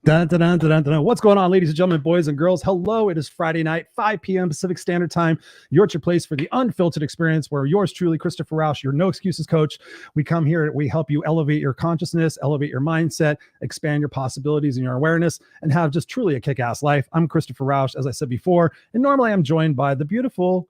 Dun, dun, dun, dun, dun, dun. What's going on, ladies and gentlemen, boys and girls? Hello, it is Friday night, 5 p.m. Pacific Standard Time. You're at your place for the Unfiltered experience, where yours truly, Christopher Rausch, your no excuses coach. We come here, we help you elevate your consciousness, elevate your mindset, expand your possibilities and your awareness, and have just truly a kick-ass life. I'm Christopher Rausch, as I said before, and normally I'm joined by the beautiful,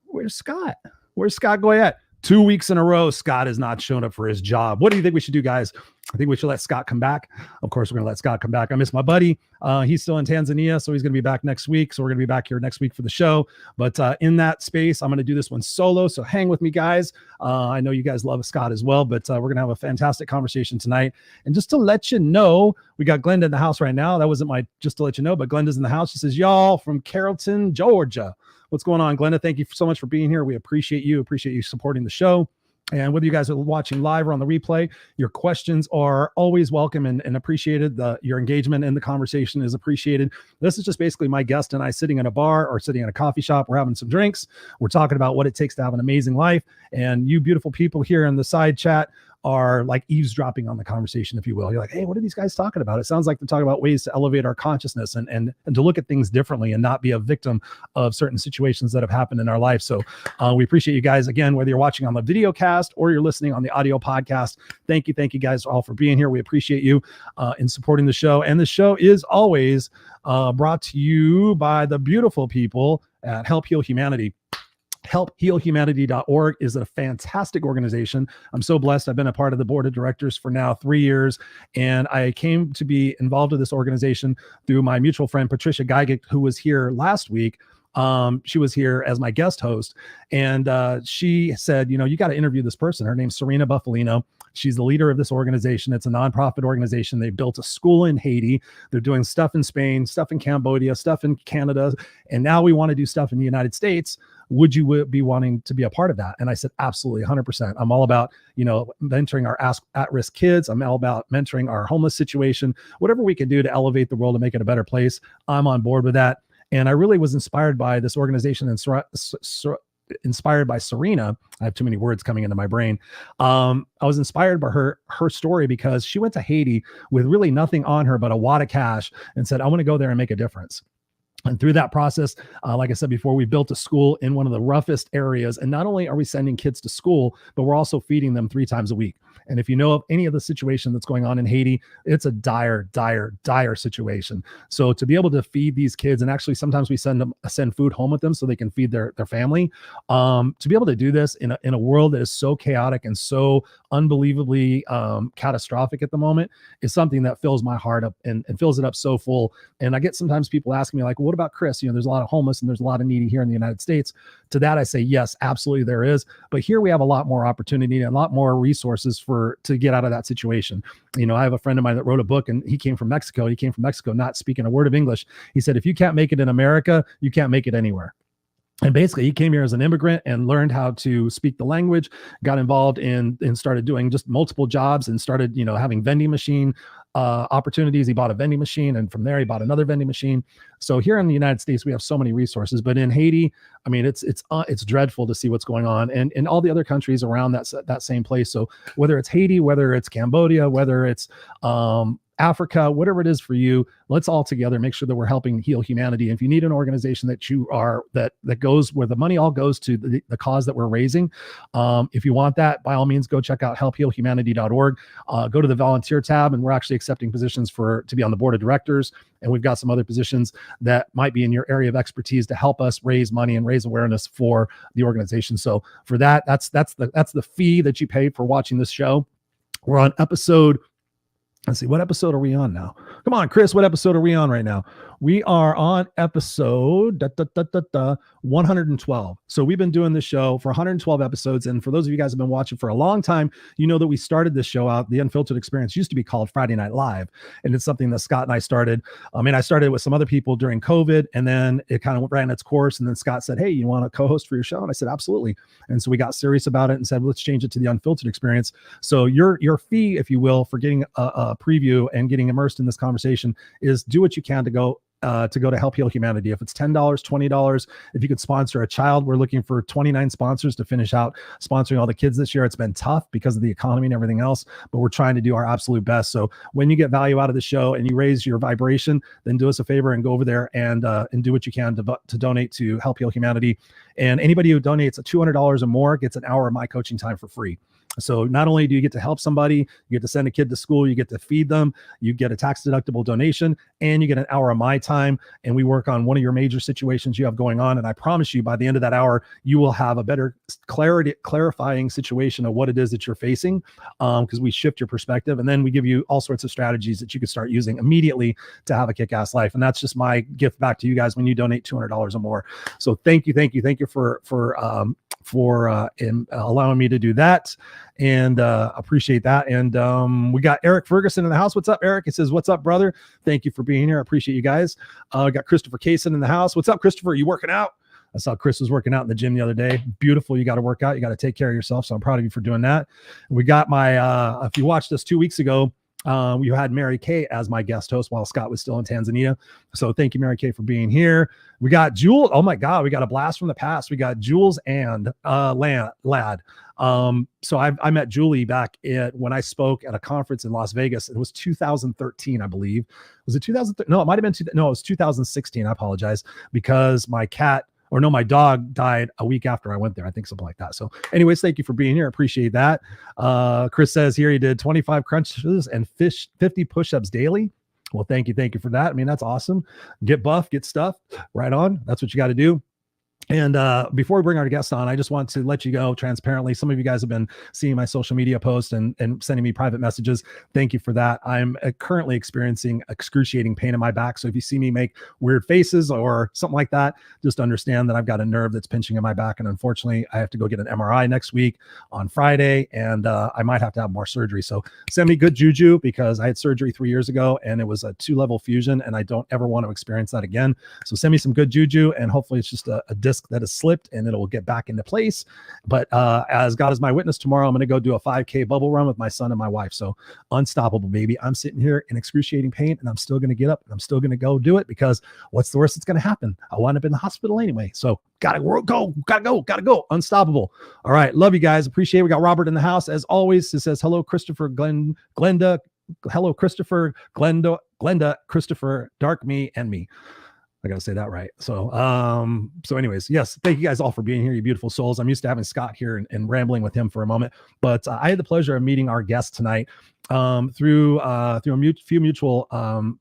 where's Scott? Where's Scott Goyette? 2 weeks in a row, Scott has not shown up for his job. What do you think we should do, guys? I think we should let Scott come back. Of course, we're going to let Scott come back. I miss my buddy. He's still in Tanzania, so he's going to be back next week. So we're going to be back here next week for the show. But in that space, I'm going to do this one solo. So hang with me, guys. I know you guys love Scott as well, but we're going to have a fantastic conversation tonight. And just to let you know, we got Glenda in the house right now. That wasn't my just to let you know, but Glenda's in the house. She says, y'all from Carrollton, Georgia. What's going on, Glenda? Thank you so much for being here. We appreciate you supporting the show. And whether you guys are watching live or on the replay, your questions are always welcome and appreciated. Your engagement in the conversation is appreciated. This is just basically my guest and I sitting in a bar or sitting in a coffee shop. We're having some drinks. We're talking about what it takes to have an amazing life. And you beautiful people here in the side chat are like eavesdropping on the conversation, if you will. You're like, hey, what are these guys talking about? It sounds like they're talking about ways to elevate our consciousness and to look at things differently and not be a victim of certain situations that have happened in our life. So we appreciate you guys, again, whether you're watching on the video cast or you're listening on the audio podcast. Thank you guys all for being here. We appreciate you in supporting the show. And the show is always brought to you by the beautiful people at Help Heal Humanity. HelpHealHumanity.org is a fantastic organization. I'm so blessed. I've been a part of the board of directors for now 3 years, and I came to be involved with this organization through my mutual friend, Patricia Geigert, who was here last week. She was here as my guest host, and she said, you got to interview this person. Her name's Serena Buffalino. She's the leader of this organization. It's a nonprofit organization. They built a school in Haiti. They're doing stuff in Spain, stuff in Cambodia, stuff in Canada, and now we want to do stuff in the United States. Would you be wanting to be a part of that? And I said, absolutely, 100%. I'm all about, mentoring our at-risk kids. I'm all about mentoring our homeless situation. Whatever we can do to elevate the world and make it a better place, I'm on board with that. And I really was inspired by this organization and inspired by Serena. I have too many words coming into my brain. I was inspired by her story because she went to Haiti with really nothing on her but a wad of cash and said, I want to go there and make a difference. And through that process, like I said before, we built a school in one of the roughest areas. And not only are we sending kids to school, but we're also feeding them 3 times a week. And if you know of any of the situation that's going on in Haiti, it's a dire situation. So to be able to feed these kids, and actually sometimes we send food home with them so they can feed their family, to be able to do this in a world that is so chaotic and so unbelievably catastrophic at the moment is something that fills my heart up and fills it up so full. And I get sometimes people asking me like, well, what about Chris? There's a lot of homeless and there's a lot of needy here in the United States. To that, I say, yes, absolutely there is. But here we have a lot more opportunity and a lot more resources to get out of that situation. I have a friend of mine that wrote a book and he came from Mexico. He came from Mexico not speaking a word of English. He said, if you can't make it in America, you can't make it anywhere. And basically, he came here as an immigrant and learned how to speak the language, got involved and started doing just multiple jobs and started, having vending machine opportunities. He bought a vending machine, and from there he bought another vending machine. So here in the United States, we have so many resources, but in Haiti, I mean, it's dreadful to see what's going on, and in all the other countries around that same place. So whether it's Haiti, whether it's Cambodia, whether it's Africa, whatever it is for you, let's all together make sure that we're helping heal humanity. And if you need an organization that goes where the money all goes to the cause that we're raising, if you want that, by all means, go check out helphealhumanity.org. Go to the volunteer tab, and we're actually accepting positions to be on the board of directors. And we've got some other positions that might be in your area of expertise to help us raise money and raise awareness for the organization. So for that, that's the fee that you pay for watching this show. We're on episode. Let's see, what episode are we on now? Come on, Chris, what episode are we on right now? We are on episode 112. So we've been doing this show for 112 episodes. And for those of you guys who have been watching for a long time, you know that we started this show out. The Unfiltered Experience used to be called Friday Night Live. And it's something that Scott and I started. I started with some other people during COVID, and then it kind of ran its course. And then Scott said, hey, you want to co-host for your show? And I said, absolutely. And so we got serious about it and said, let's change it to the Unfiltered Experience. So your fee, if you will, for getting a preview and getting immersed in this conversation is do what you can to go to go to Help Heal Humanity. If it's $10, $20, if you could sponsor a child, we're looking for 29 sponsors to finish out sponsoring all the kids this year. It's been tough because of the economy and everything else, but we're trying to do our absolute best. So when you get value out of the show and you raise your vibration, then do us a favor and go over there and do what you can to donate to Help Heal Humanity. And anybody who donates $200 or more gets an hour of my coaching time for free. So not only do you get to help somebody, you get to send a kid to school, you get to feed them, you get a tax deductible donation, and you get an hour of my time. And we work on one of your major situations you have going on. And I promise you, by the end of that hour, you will have a better clarifying situation of what it is that you're facing, because we shift your perspective. And then we give you all sorts of strategies that you can start using immediately to have a kick-ass life. And that's just my gift back to you guys when you donate $200 or more. So thank you for allowing me to do that, and appreciate that. And we got Eric Ferguson in the house. What's up, Eric? He says, what's up, brother? Thank you for being here. I appreciate you guys. Got Christopher Kaysen in the house. What's up, Christopher? Are you working out? I saw Chris was working out in the gym the other day. Beautiful. You got to work out. You got to take care of yourself. So I'm proud of you for doing that. We got my, if you watched us 2 weeks ago, we had Mary Kay as my guest host while Scott was still in Tanzania. So thank you, Mary Kay, for being here. We got Jules. Oh my God, we got a blast from the past. We got Jules and Lad. So I met Julie back when I spoke at a conference in Las Vegas. It was 2013, I believe. Was it 2013? No, it might have been. No, it was 2016. I apologize, because my dog died a week after I went there. I think something like that. So anyways, thank you for being here. Appreciate that. Chris says here he did 25 crunches and 50 push-ups daily. Well, thank you for that. I mean, that's awesome. Get buff, get stuff. Right on. That's what you got to do. And before we bring our guests on, I just want to let you go transparently. Some of you guys have been seeing my social media posts and sending me private messages. Thank you for that. I'm currently experiencing excruciating pain in my back. So if you see me make weird faces or something like that, just understand that I've got a nerve that's pinching in my back. And unfortunately, I have to go get an MRI next week on Friday. And I might have to have more surgery. So send me good juju, because I had surgery 3 years ago and it was a 2-level fusion. And I don't ever want to experience that again. So send me some good juju, and hopefully it's just a disc that has slipped and it will get back into place. But as God is my witness, tomorrow I'm going to go do a 5K bubble run with my son and my wife. So unstoppable, baby. I'm sitting here in excruciating pain and I'm still going to get up and I'm still going to go do it, because what's the worst that's going to happen? I wind up in the hospital anyway. So gotta go. Unstoppable. All right. Love you guys. Appreciate it. We got Robert in the house as always. It says, hello, Christopher, Glenda. Hello, Christopher, Glenda, Christopher, Dark Me, and me. I got to say that right. So anyways, yes, thank you guys all for being here, you beautiful souls. I'm used to having Scott here and rambling with him for a moment, but I had the pleasure of meeting our guest tonight through a few mutual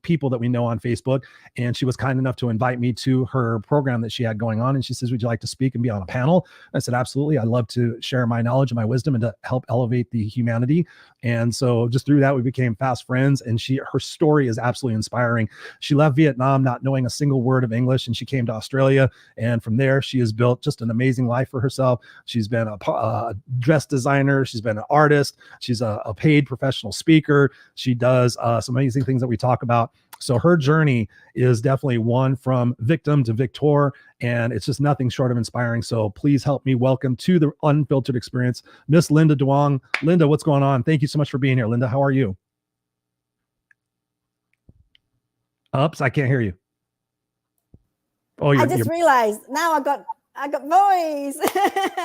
people that we know on Facebook. And she was kind enough to invite me to her program that she had going on. And she says, would you like to speak and be on a panel? I said, absolutely. I'd love to share my knowledge and my wisdom and to help elevate the humanity. And so just through that, we became fast friends. And her story is absolutely inspiring. She left Vietnam not knowing a single word of English, and she came to Australia. And from there, she has built just an amazing life for herself. She's been a dress designer. She's been an artist. She's a paid professional speaker. She does some amazing things that we talk about. So her journey is definitely one from victim to victor, and it's just nothing short of inspiring. So please help me welcome to the Unfiltered Experience, Miss Linda Duong. Linda, what's going on? Thank you so much for being here. Linda, how are you? Oops, I can't hear you. Oh, I just realized now I got voice.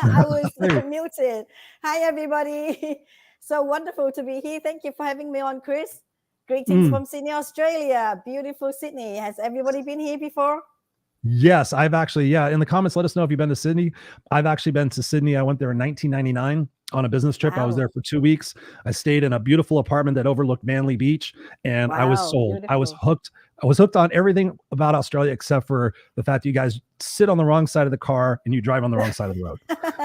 I was muted. Hi, everybody. So wonderful to be here. Thank you for having me on, Chris. Greetings from Sydney, Australia. Beautiful Sydney. Has everybody been here before? Yes, I've actually, in the comments, let us know if you've been to Sydney. I've actually been to Sydney. I went there in 1999 on a business trip. Wow. I was there for 2 weeks. I stayed in a beautiful apartment that overlooked Manly Beach, and I was sold. Beautiful. I was hooked. I was hooked on everything about Australia except for the fact that you guys sit on the wrong side of the car and you drive on the wrong side of the road.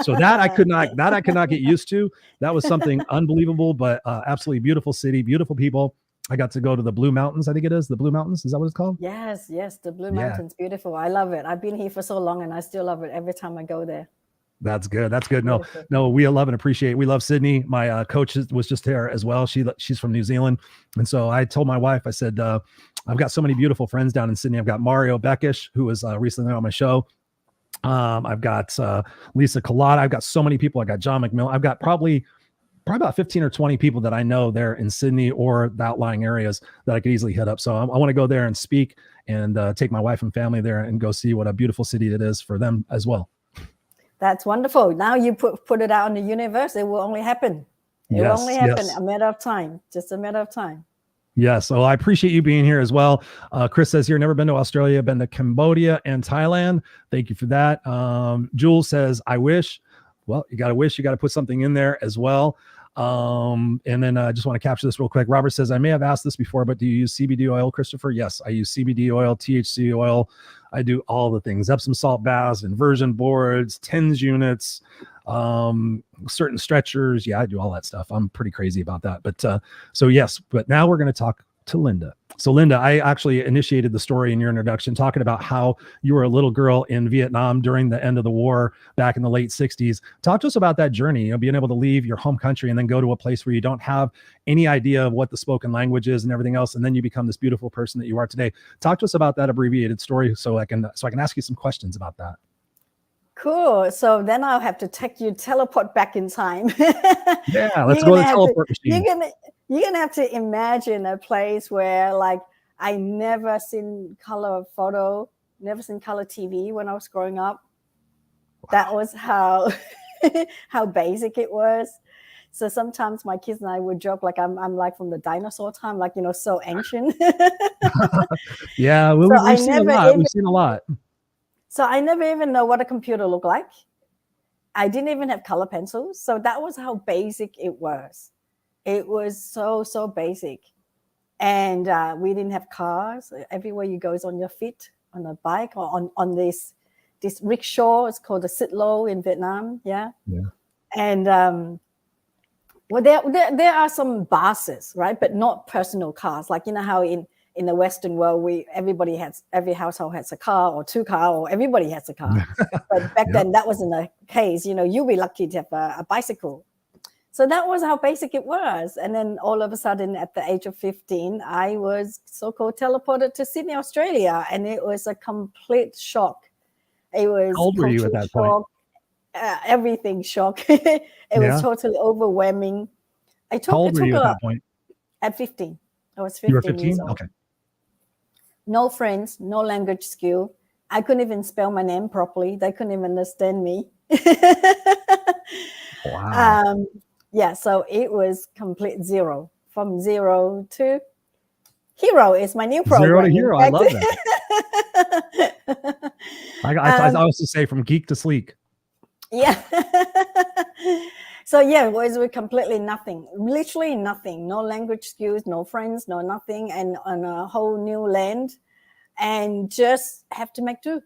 So that I could not get used to. That was something unbelievable, but absolutely beautiful city, beautiful people. I got to go to the Blue Mountains. I think it is the Blue Mountains. Is that what it's called? Yes. The Blue Mountains. Beautiful. I love it. I've been here for so long and I still love it every time I go there. That's good. No, we love and appreciate. We love Sydney. My coach was just there as well. She's from New Zealand. And so I told my wife, I said, I've got so many beautiful friends down in Sydney. I've got Mario Beckish, who was recently on my show. I've got Lisa Collada. I've got so many people. I got John McMillan. I've got probably probably about 15 or 20 people that I know there in Sydney or the outlying areas that I could easily hit up. So I want to go there and speak and take my wife and family there and go see what a beautiful city it is for them as well. That's wonderful. Now you put it out in the universe. It will only happen. It will only happen. A matter of time. Just a matter of time. Yes. So I appreciate you being here as well. Chris says here, never been to Australia, been to Cambodia and Thailand. Thank you for that. Jules says, I wish. Well, you got to wish, you got to put something in there as well. And then I just want to capture this real quick. Robert says, I may have asked this before, but do you use CBD oil, Christopher? Yes, I use CBD oil, THC oil. I do all the things, Epsom salt baths, inversion boards, TENS units, certain stretchers. Yeah, I do all that stuff. I'm pretty crazy about that. But so yes, but now we're going to talk to Linda. So Linda, I actually initiated the story in your introduction talking about how you were a little girl in Vietnam during the end of the war back in the late 60s. Talk to us about that journey, you know, being able to leave your home country and then go to a place where you don't have any idea of what the spoken language is and everything else. And then you become this beautiful person that you are today. Talk to us about that abbreviated story so I can ask you some questions about that. Cool. So then I'll have to teleport back in time. Yeah, let's go to the teleport machine. You're gonna have to imagine a place where, like, I never seen color photo, never seen color TV when I was growing up. Wow. That was how how basic it was. So sometimes my kids and I would joke like I'm like from the dinosaur time, like, you know, so ancient. Yeah, well, so we've seen a lot. So I never even know what a computer looked like. I didn't even have color pencils. So that was how basic it was. It was so basic. And we didn't have cars. Everywhere you go is on your feet, on a bike, or on this rickshaw. It's called a sit low in Vietnam. Yeah. And well, there are some buses, right? But not personal cars. Like, you know how in the Western world, every household has a car or two cars, or everybody has a car. But back then, that wasn't the case. You know, you'll be lucky to have a bicycle. So that was how basic it was. And then all of a sudden, at the age of 15, I was so-called teleported to Sydney, Australia. And it was a complete shock. It was how old were you at that point? Everything shock. It was totally overwhelming. How old were you at that point? At 15. I was 15 You were 15? years old. Okay. No friends, no language skill. I couldn't even spell my name properly. They couldn't even understand me. Wow. Yeah, so it was complete zero. From zero to hero is my new program. Zero to hero. I love that. I also say from geek to sleek. Yeah. So yeah, it was completely nothing, literally nothing, no language skills, no friends, no nothing, and on a whole new land, and just have to make do.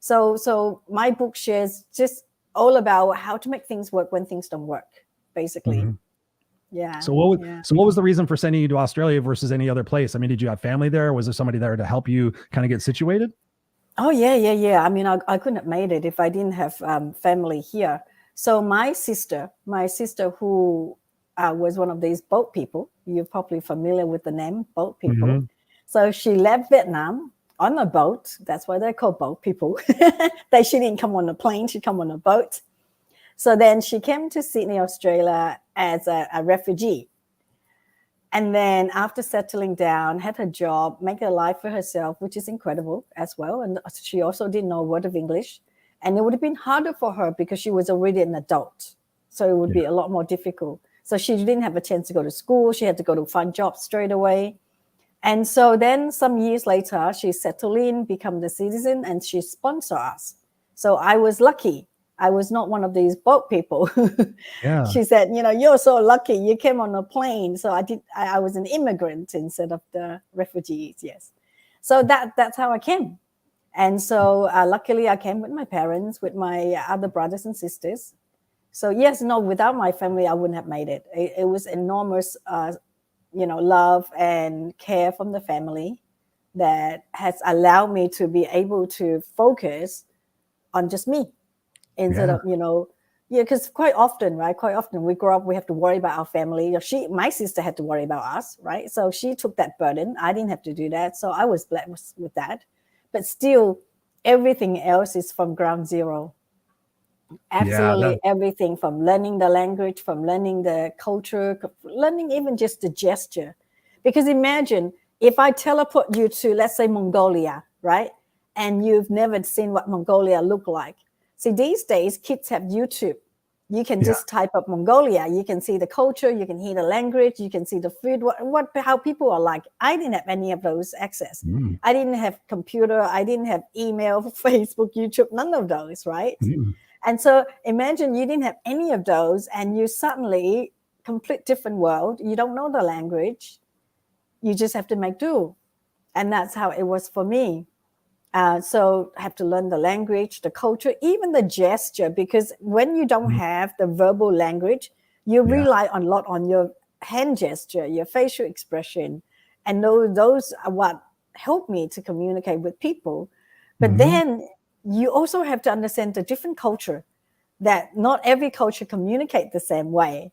So my book shares just all about how to make things work when things don't work, basically. Mm-hmm. Yeah. So what was the reason for sending you to Australia versus any other place? I mean, did you have family there? Was there somebody there to help you kind of get situated? Oh yeah. I mean, I couldn't have made it if I didn't have family here. So my sister who was one of these boat people, you're probably familiar with the name boat people. Mm-hmm. So she left Vietnam on a boat. That's why they're called boat people. She didn't come on a plane. She come on a boat. So then she came to Sydney, Australia as a refugee. And then after settling down, had her job, make a life for herself, which is incredible as well. And she also didn't know a word of English. And it would have been harder for her because she was already an adult. So it would be a lot more difficult. So she didn't have a chance to go to school. She had to go to find jobs straight away. And so then some years later, she settled in, become the citizen, and she sponsored us. So I was lucky. I was not one of these boat people. Yeah. She said, you're so lucky. You came on a plane. So I was an immigrant instead of the refugees. Yes. So that's how I came. And so luckily I came with my parents, with my other brothers and sisters. So yes, no, without my family, I wouldn't have made it. It was enormous, love and care from the family that has allowed me to be able to focus on just me instead of, because quite often we grow up, we have to worry about our family. My sister had to worry about us, right? So she took that burden. I didn't have to do that. So I was blessed with that. But still, everything else is from ground zero. Absolutely everything, from learning the language, from learning the culture, learning even just the gesture. Because imagine if I teleport you to, let's say, Mongolia, right? And you've never seen what Mongolia look like. See, these days, kids have YouTube. You can just type up Mongolia. You can see the culture. You can hear the language. You can see the food. How people are like. I didn't have any of those access. I didn't have computer. I didn't have email, Facebook, YouTube. None of those, right? And so imagine you didn't have any of those, and you suddenly complete different world. You don't know the language. You just have to make do, and that's how it was for me. So I have to learn the language, the culture, even the gesture, because when you don't have the verbal language, you rely a lot on your hand gesture, your facial expression. And those are what help me to communicate with people. But then you also have to understand the different culture, that not every culture communicate the same way.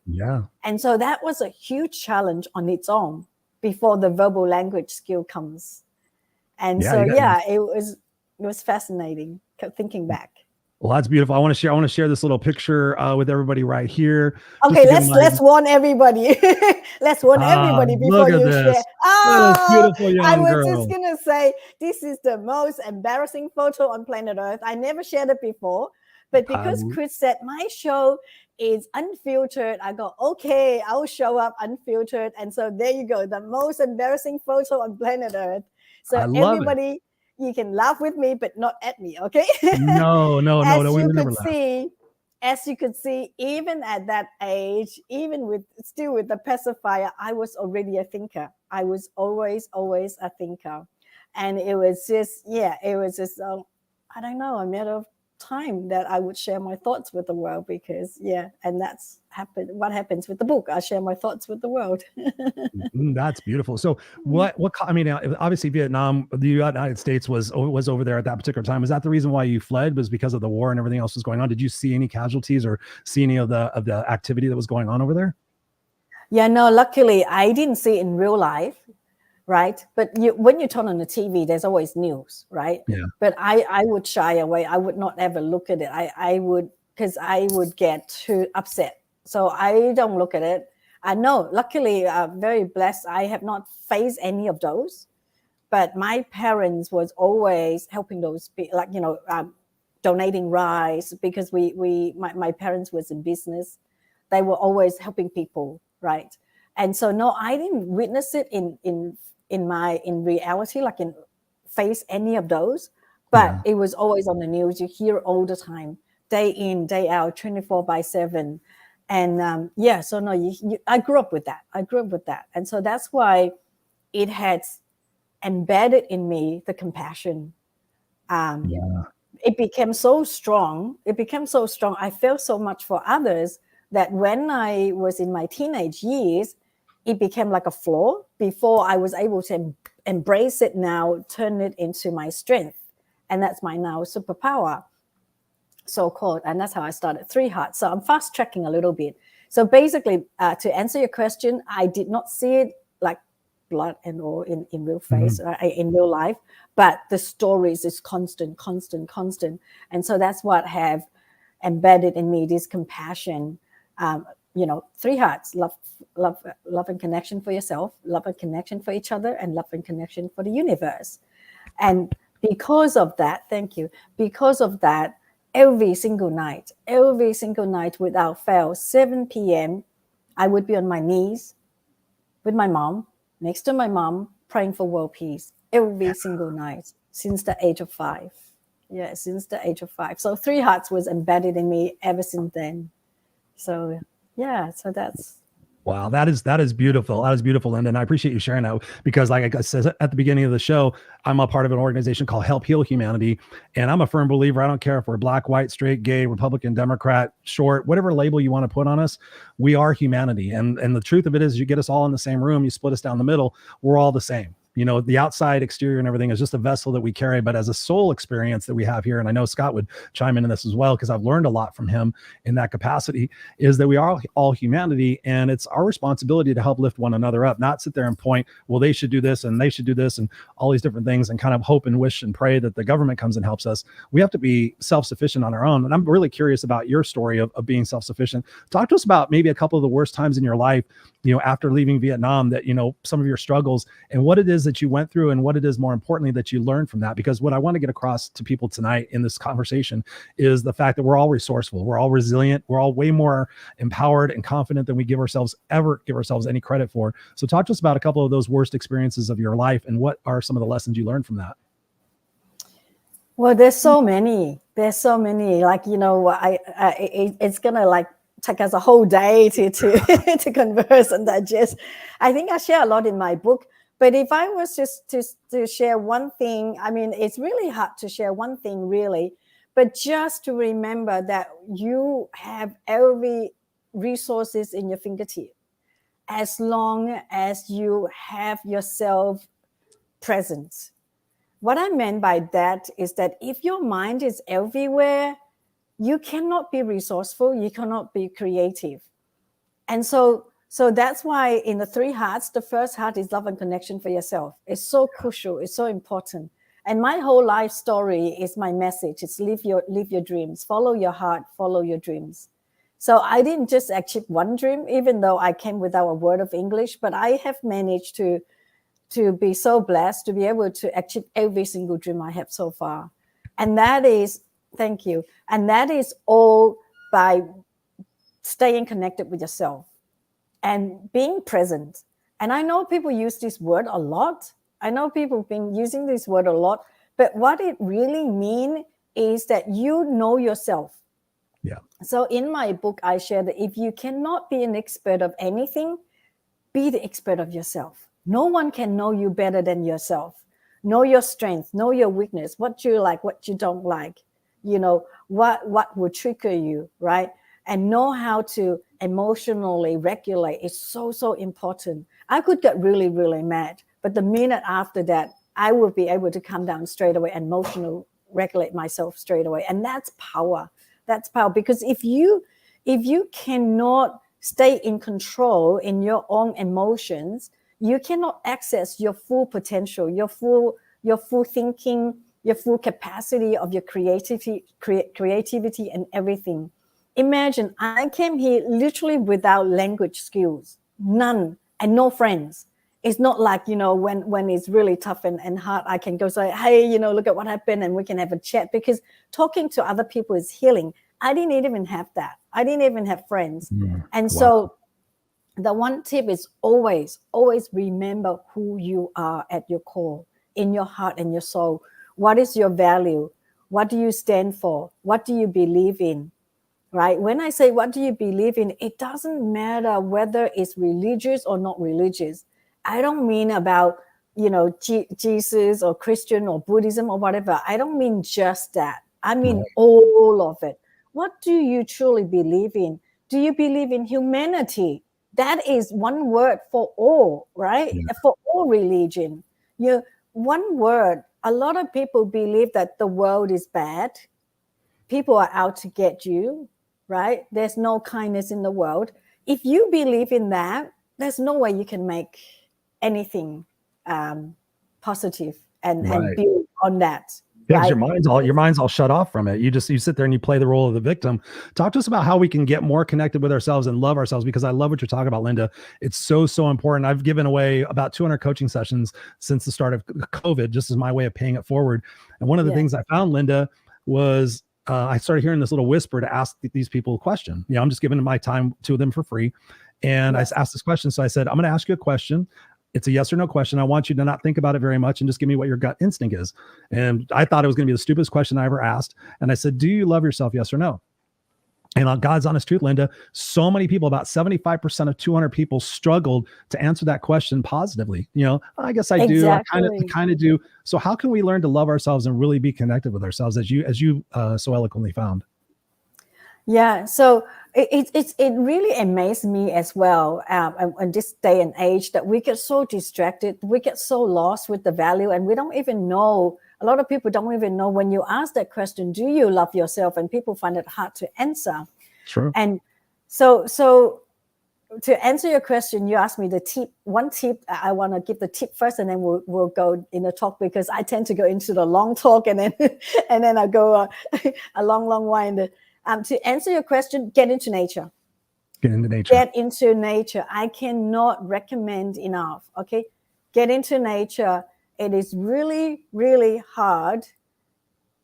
And so that was a huge challenge on its own before the verbal language skill comes. And it was fascinating thinking back. Well, that's beautiful. I want to share this little picture with everybody right here. Okay, let's warn everybody. Let's warn everybody before you share. I was just gonna say, this is the most embarrassing photo on planet Earth. I never shared it before, but because Chris said my show is unfiltered, I go, okay, I'll show up unfiltered. And so there you go, the most embarrassing photo on planet Earth. So everybody, you can laugh with me, but not at me, okay? No. As you could see, even at that age, even with the pacifier, I was already a thinker. I was always a thinker. And it was just, I don't know, a matter of time that I would share my thoughts with the world, because and that's what happens with the book. I share my thoughts with the world. That's beautiful. So I mean, obviously Vietnam, the United States was over there at that particular time. Was that the reason why you fled? Was because of the war and everything else was going on? Did you see any casualties or see any of the activity that was going on over there? No, luckily I didn't see it in real life. Right. But when you turn on the TV, there's always news. Right. Yeah. But I would shy away. I would not ever look at it. I would, because I would get too upset. So I don't look at it. I know, luckily, very blessed. I have not faced any of those. But my parents was always helping those people, like, donating rice, because my parents was in business. They were always helping people. Right. And so, no, I didn't witness it in reality, like in face any of those, but it was always on the news. You hear all the time, day in, day out, 24/7. And so no, I grew up with that. And so that's why it had embedded in me the compassion. It became so strong. I felt so much for others that when I was in my teenage years, it became like a flaw before I was able to embrace it now, turn it into my strength. And that's my now superpower, so-called. And that's how I started Three Hearts. So I'm fast tracking a little bit. So basically, to answer your question, I did not see it like blood and all in real face, in real life, but the stories is constant. And so that's what have embedded in me, this compassion. Three hearts: love and connection for yourself, love and connection for each other, and love and connection for the universe. And because of that, every single night without fail, 7 p.m., I would be on my knees with my mom, next to my mom, praying for world peace every single night since the age of 5. Yeah, since the age of 5. So Three Hearts was embedded in me ever since then. So that's. Wow, that is beautiful. That is beautiful, Linda. And I appreciate you sharing that, because like I said at the beginning of the show, I'm a part of an organization called Help Heal Humanity. And I'm a firm believer, I don't care if we're black, white, straight, gay, Republican, Democrat, short, whatever label you want to put on us, we are humanity. And the truth of it is, you get us all in the same room, you split us down the middle, we're all the same. the outside exterior and everything is just a vessel that we carry, but as a soul experience that we have here, and I know Scott would chime in this as well, because I've learned a lot from him in that capacity, is that we are all humanity, and it's our responsibility to help lift one another up, not sit there and point, well, they should do this and they should do this and all these different things, and kind of hope and wish and pray that the government comes and helps us. We have to be self-sufficient on our own. And I'm really curious about your story of being self-sufficient. Talk to us about maybe a couple of the worst times in your life, after leaving Vietnam, that, some of your struggles and what it is that you went through, and what it is more importantly that you learned from that. Because what I want to get across to people tonight in this conversation is the fact that we're all resourceful, we're all resilient, we're all way more empowered and confident than we ever give ourselves any credit for. So talk to us about a couple of those worst experiences of your life, and what are some of the lessons you learned from that? Well, there's so many. Like, it's gonna like take us a whole day to to converse and digest. I think I share a lot in my book, but if I was just to share one thing, I mean, it's really hard to share one thing really, but just to remember that you have every resources in your fingertip, as long as you have yourself present. What I meant by that is that if your mind is everywhere, you cannot be resourceful, you cannot be creative. And so that's why in the 3 hearts, the first heart is love and connection for yourself. It's so crucial, it's so important. And my whole life story is my message. It's live your dreams, follow your heart, follow your dreams. So I didn't just achieve one dream, even though I came without a word of English, but I have managed to be so blessed to be able to achieve every single dream I have so far. And that is, thank you. And that is all by staying connected with yourself and being present. And I know people use this word a lot. I know people have been using this word a lot, but what it really means is that you know yourself. Yeah. So in my book, I share that if you cannot be an expert of anything, be the expert of yourself. No one can know you better than yourself. Know your strength, know your weakness, what you like, what you don't like, what will trigger you, right? And know how to emotionally regulate. It's so important. I could get really, really mad, but the minute after that, I will be able to calm down straight away and emotionally regulate myself straight away. And that's power. That's power. Because if you cannot stay in control in your own emotions, you cannot access your full potential, your full thinking, your full capacity of your creativity and everything. Imagine I came here literally without language skills, none, and no friends. It's not like, when it's really tough and hard, I can go say, hey, look at what happened and we can have a chat, because talking to other people is healing. I didn't even have that. I didn't even have friends. And so the one tip is always remember who you are at your core, in your heart and your soul. What is your value? What do you stand for? What do you believe in? Right? When I say what do you believe in, it doesn't matter whether it's religious or not religious. I don't mean about, Jesus or Christian or Buddhism or whatever. I don't mean just that. I mean all of it. What do you truly believe in? Do you believe in humanity? That is one word for all, right? Yeah. For all religion. One word. A lot of people believe that the world is bad. People are out to get you, right? There's no kindness in the world. If you believe in that, there's no way you can make anything positive and build on that. Because your mind's all shut off from it. You sit there and you play the role of the victim. Talk to us about how we can get more connected with ourselves and love ourselves, because I love what you're talking about, Linda. It's so important. I've given away about 200 coaching sessions since the start of COVID, just as my way of paying it forward. And one of the things I found, Linda, was I started hearing this little whisper to ask these people a question. I'm just giving my time to them for free. And I asked this question. So I said, I'm going to ask you a question. It's a yes or no question. I want you to not think about it very much and just give me what your gut instinct is. And I thought it was going to be the stupidest question I ever asked. And I said, do you love yourself? Yes or no? And on God's honest truth, Linda, so many people, about 75% of 200 people, struggled to answer that question positively. I guess I do. I kind of do. So how can we learn to love ourselves and really be connected with ourselves, as you so eloquently found? Yeah. So it really amazed me as well in this day and age that we get so distracted, we get so lost with the value, and we don't even know. A lot of people don't even know when you ask that question, do you love yourself? And people find it hard to answer. True. And so to answer your question, you asked me the tip. One tip, I want to give the tip first, and then we'll go in the talk, because I tend to go into the long talk, and then I go a long way. To answer your question, get into nature. Get into nature. Get into nature. I cannot recommend enough. Okay, get into nature. It is really, really hard.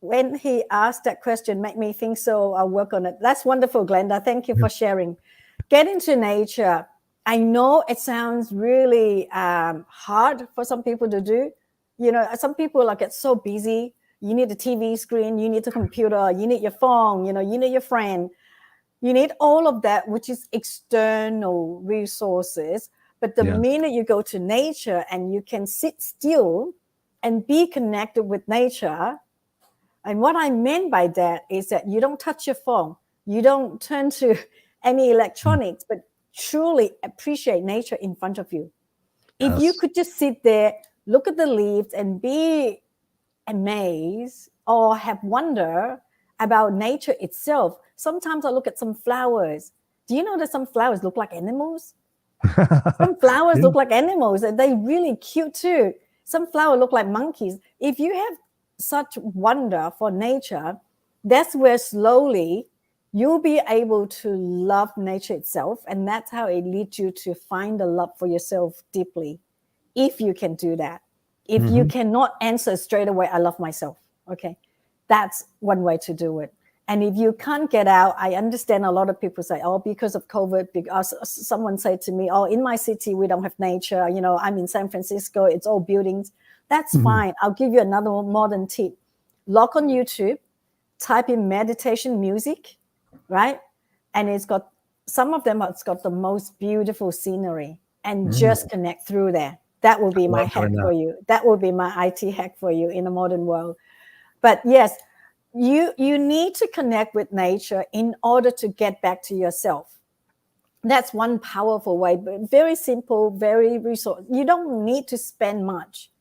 When he asked that question, make me think so. I'll work on it. That's wonderful, Glenda. Thank you for sharing. Get into nature. I know it sounds really hard for some people to do. You know, some people get so busy. You need a TV screen, you need a computer, you need your phone, you need your friend. You need all of that, which is external resources. But the minute you go to nature and you can sit still and be connected with nature, and what I meant by that is that you don't touch your phone, you don't turn to any electronics, but truly appreciate nature in front of you. Yes. If you could just sit there, look at the leaves and be amazed or have wonder about nature itself. Sometimes I look at some flowers. Do you know that some flowers look like animals? Some flowers look like animals, and they're really cute too. Some flowers look like monkeys. If you have such wonder for nature, that's where slowly you'll be able to love nature itself, and that's how it leads you to find the love for yourself deeply, if you can do that. If you cannot answer straight away, I love myself, okay, that's one way to do it. And if you can't get out, I understand a lot of people say, oh, because of COVID, because someone said to me, oh, in my city, we don't have nature. I'm in San Francisco, it's all buildings. That's fine. I'll give you another modern tip. Log on YouTube, type in meditation music, right? And it's got, some of them, it's got the most beautiful scenery, and just connect through there. That will be my hack for you. That will be my IT hack for you in the modern world. But yes, you need to connect with nature in order to get back to yourself. That's one powerful way, but very simple, very resource. You don't need to spend much.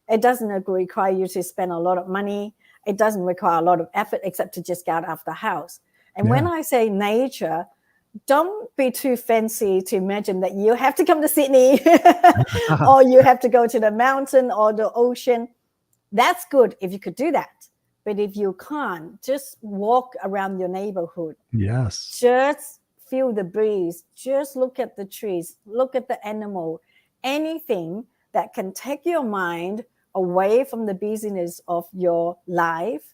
It doesn't require you to spend a lot of money. It doesn't require a lot of effort except to just get out of the house. And when I say nature, don't be too fancy to imagine that you have to come to Sydney or you have to go to the mountain or the ocean. That's good if you could do that. But if you can't, just walk around your neighborhood. Yes. Just feel the breeze. Just look at the trees. Look at the animal. Anything that can take your mind away from the busyness of your life.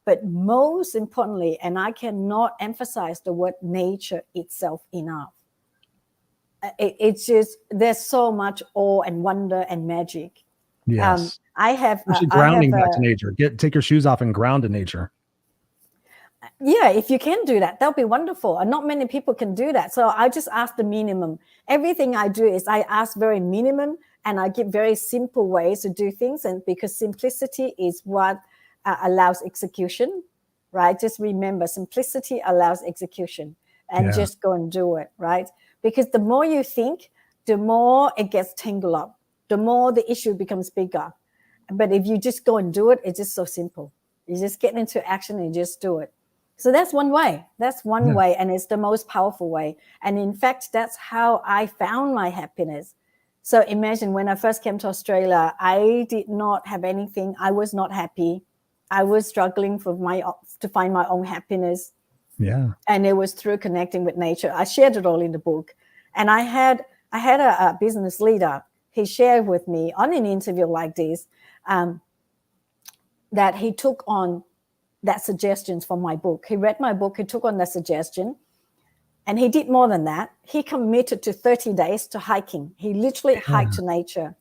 But most importantly, and I cannot emphasize the word nature itself enough. It's just, there's so much awe and wonder and magic. Yes. I have grounding back to nature. Take your shoes off and ground in nature. Yeah, if you can do that, that'll be wonderful. And not many people can do that. So I just ask the minimum. Everything I do is I ask very minimum, and I give very simple ways to do things. And because simplicity is what allows execution, right? Just remember, simplicity allows execution, and just go and do it, right? Because the more you think, the more it gets tangled up, the more the issue becomes bigger. But if you just go and do it, it's just so simple. You just get into action and you just do it. So that's one way. That's one way, and it's the most powerful way. And in fact, that's how I found my happiness. So imagine when I first came to Australia, I did not have anything. I was not happy. I was struggling to find my own happiness. Yeah. And it was through connecting with nature. I shared it all in the book. And I had a business leader. He shared with me on an interview like this that he took on that suggestions from my book. He read my book, he took on that suggestion, and he did more than that. He committed to 30 days to hiking. He literally hiked to nature.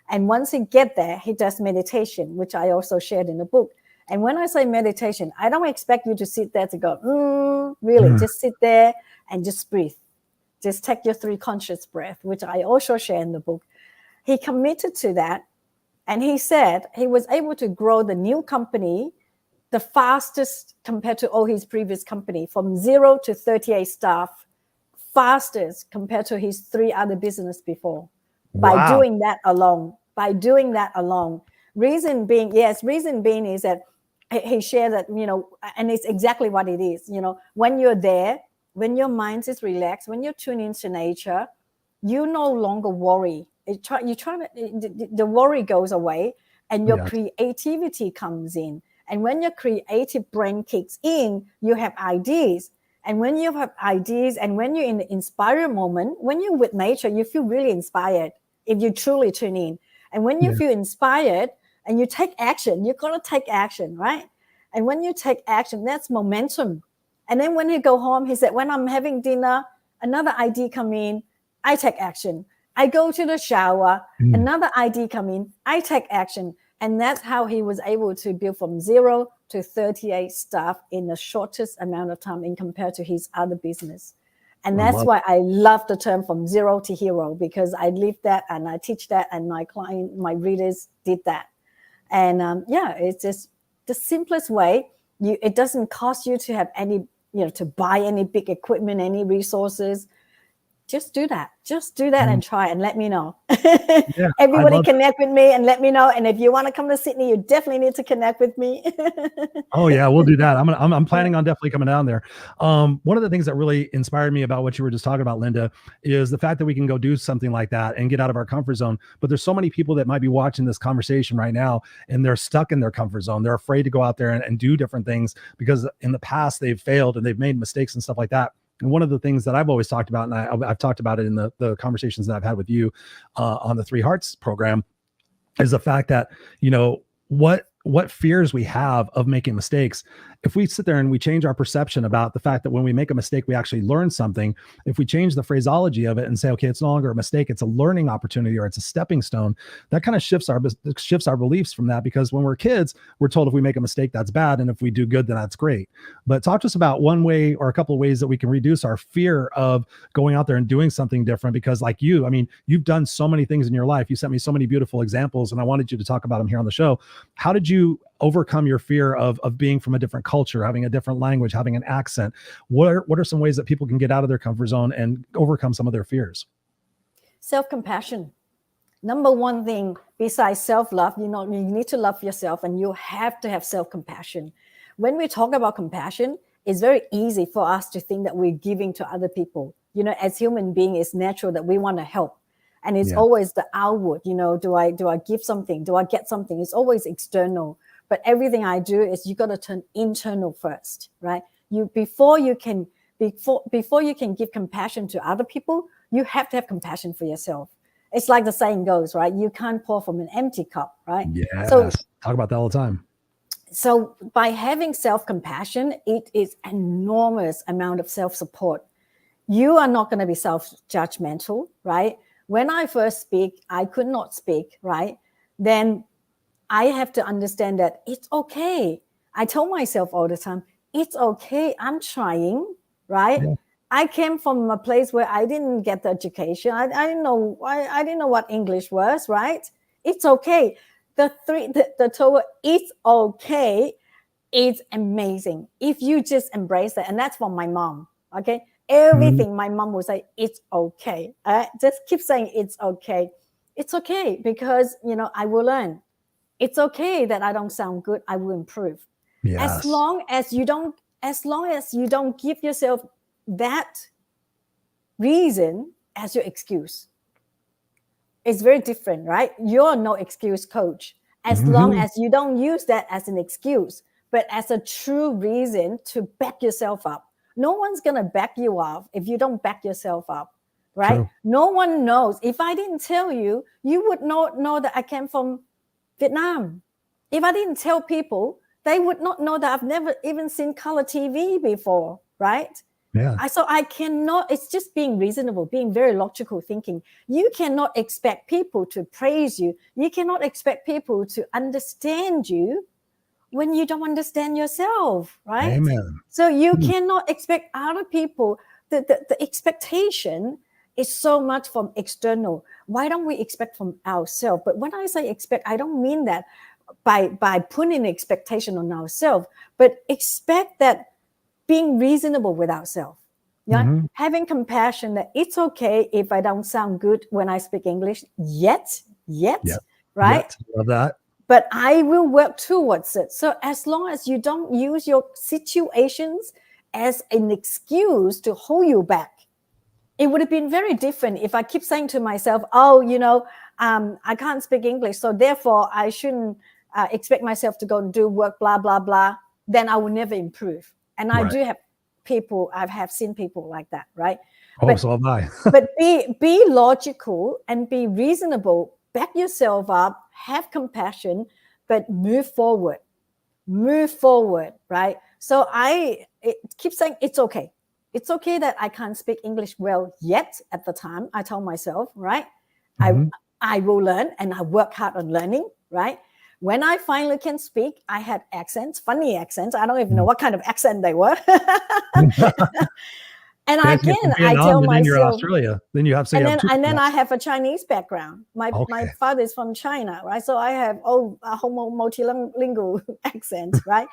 And once he get there, he does meditation, which I also shared in the book. And when I say meditation, I don't expect you to sit there to go, really, just sit there and just breathe. Just take your 3 conscious breath, which I also share in the book. He committed to that. And he said he was able to grow the new company the fastest compared to all his previous company, from 0 to 38 staff, fastest compared to his 3 other business before. By doing that alone. Reason being is that he shared that, and it's exactly what it is. When you're there, when your mind is relaxed, when you tune into nature, you no longer worry. The worry goes away, and your creativity comes in. And when your creative brain kicks in, you have ideas. And when you have ideas, and when you're in the inspired moment, when you're with nature, you feel really inspired if you truly tune in. And when you feel inspired and you take action, you're going to take action, right? And when you take action, that's momentum. And then when he go home, he said, when I'm having dinner, another idea come in, I take action. I go to the shower, another idea come in, I take action. And that's how he was able to build from 0 to 38 staff in the shortest amount of time in compared to his other business. And that's why I love the term from 0 to hero, because I live that and I teach that, and my readers did that. And it's just the simplest way. It doesn't cost you to have any, to buy any big equipment, any resources. Just do that and try, and let me know. Everybody connect with me and let me know. And if you want to come to Sydney, you definitely need to connect with me. Oh yeah, we'll do that. I'm planning on definitely coming down there. One of the things that really inspired me about what you were just talking about, Linda, is the fact that we can go do something like that and get out of our comfort zone. But there's so many people that might be watching this conversation right now, and they're stuck in their comfort zone. They're afraid to go out there and do different things because in the past they've failed and they've made mistakes and stuff like that. And one of the things that I've always talked about, and I've talked about it in the conversations that I've had with you on the 3 Hearts program, is the fact that, what fears we have of making mistakes. If we sit there and we change our perception about the fact that when we make a mistake, we actually learn something. If we change the phraseology of it and say, okay, it's no longer a mistake, it's a learning opportunity, or it's a stepping stone, that kind of shifts our beliefs from that. Because when we're kids, we're told if we make a mistake, that's bad. And if we do good, then that's great. But talk to us about one way or a couple of ways that we can reduce our fear of going out there and doing something different. Because like you've done so many things in your life. You sent me so many beautiful examples, and I wanted you to talk about them here on the show. How did you overcome your fear of being from a different culture, having a different language, having an accent? What are some ways that people can get out of their comfort zone and overcome some of their fears? Self-compassion. Number one thing besides self-love, you need to love yourself, and you have to have self-compassion. When we talk about compassion, it's very easy for us to think that we're giving to other people. As human beings, it's natural that we want to help. And it's always the outward, do I give something? Do I get something? It's always external. But everything I do is you got to turn internal first, right? Before you can give compassion to other people, you have to have compassion for yourself. It's like the saying goes, right? You can't pour from an empty cup, right? Yes. So talk about that all the time. So by having self-compassion, it is an enormous amount of self-support. You are not going to be self-judgmental, right? When I first speak, I could not speak, right? Then I have to understand that it's okay. I told myself all the time, it's okay. I'm trying, right? Yeah. I came from a place where I didn't get the education. I didn't know what English was, right? It's okay. The total, it's okay. It's amazing if you just embrace it. And that's from my mom. Okay. Everything my mom will say, it's okay. Just keep saying it's okay. It's okay because, I will learn. It's okay that I don't sound good. I will improve. Yes. As long as you don't give yourself that reason as your excuse. It's very different, right? You're no excuse coach. As long as you don't use that as an excuse, but as a true reason to back yourself up. No one's going to back you up if you don't back yourself up, right? True. No one knows. If I didn't tell you, you would not know that I came from Vietnam. If I didn't tell people, they would not know that I've never even seen color TV before, right? Yeah. So I cannot, it's just being reasonable, being very logical thinking. You cannot expect people to praise you. You cannot expect people to understand you when you don't understand yourself, right? Amen. So you cannot expect other people, the expectation is so much from external. Why don't we expect from ourselves? But when I say expect, I don't mean that by putting expectation on ourselves, but expect that being reasonable with ourselves. Yeah, having compassion that it's okay if I don't sound good when I speak English yet, right? Yet. Love that. But I will work towards it. So as long as you don't use your situations as an excuse to hold you back, it would have been very different if I keep saying to myself, oh, I can't speak English, so therefore I shouldn't expect myself to go and do work, blah, blah, blah. Then I will never improve. And I do have people, I have seen people like that, right? So have I. But be logical and be reasonable. Back yourself up, have compassion, but move forward, right? So I keep saying it's okay. It's okay that I can't speak English well yet at the time. I told myself, right? I will learn, and I work hard on learning, right? When I finally can speak, I had accents, funny accents. I don't even know what kind of accent they were. And I tell myself, you're Australia. Then you have then I have a Chinese background. My father is from China, right? So I have a whole multilingual accent, right?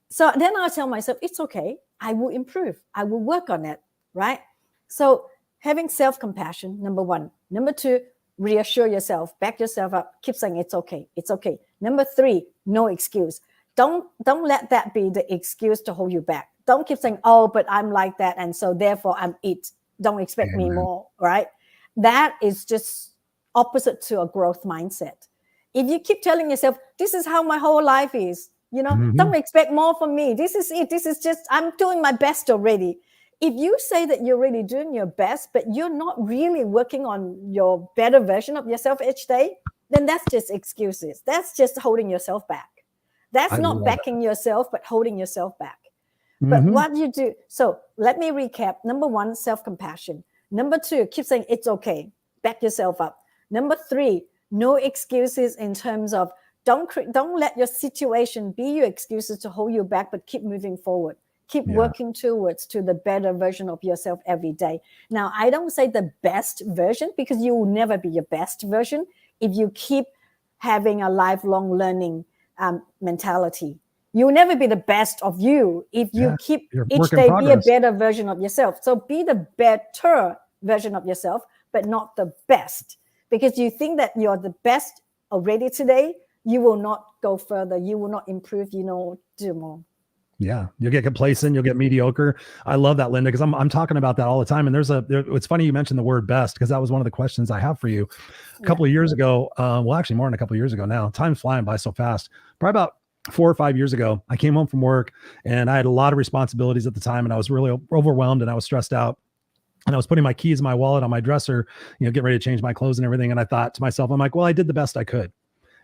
So then I tell myself, it's okay. I will improve. I will work on it, right? So having self-compassion, number one. Number two, reassure yourself, back yourself up, keep saying it's okay. It's okay. Number three, no excuse. Don't let that be the excuse to hold you back. Don't keep saying, oh, but I'm like that, and so therefore I'm it. Don't expect me more, right? That is just opposite to a growth mindset. If you keep telling yourself, this is how my whole life is, don't expect more from me. This is it. This is just, I'm doing my best already. If you say that you're really doing your best, but you're not really working on your better version of yourself each day, then that's just excuses. That's just holding yourself back. That's not backing yourself, but holding yourself back. But what you do, so let me recap. Number one, self-compassion. Number two, keep saying it's okay. Back yourself up. Number three, no excuses in terms of don't let your situation be your excuses to hold you back, but keep moving forward. Keep working towards to the better version of yourself every day. Now, I don't say the best version, because you will never be your best version if you keep having a lifelong learning mentality. You'll never be the best of you if you keep each day be a better version of yourself. So be the better version of yourself, but not the best. Because you think that you're the best already today, you will not go further. You will not improve, do more. Yeah, you'll get complacent, you'll get mediocre. I love that, Linda, because I'm talking about that all the time. And it's funny you mentioned the word best, because that was one of the questions I have for you. A couple of years ago, actually more than a couple of years ago now. Time's flying by so fast. Probably about 4 or 5 years ago, I came home from work and I had a lot of responsibilities at the time, and I was really overwhelmed and I was stressed out. And I was putting my keys in my wallet on my dresser, getting ready to change my clothes and everything. And I thought to myself, I'm like, well, I did the best I could.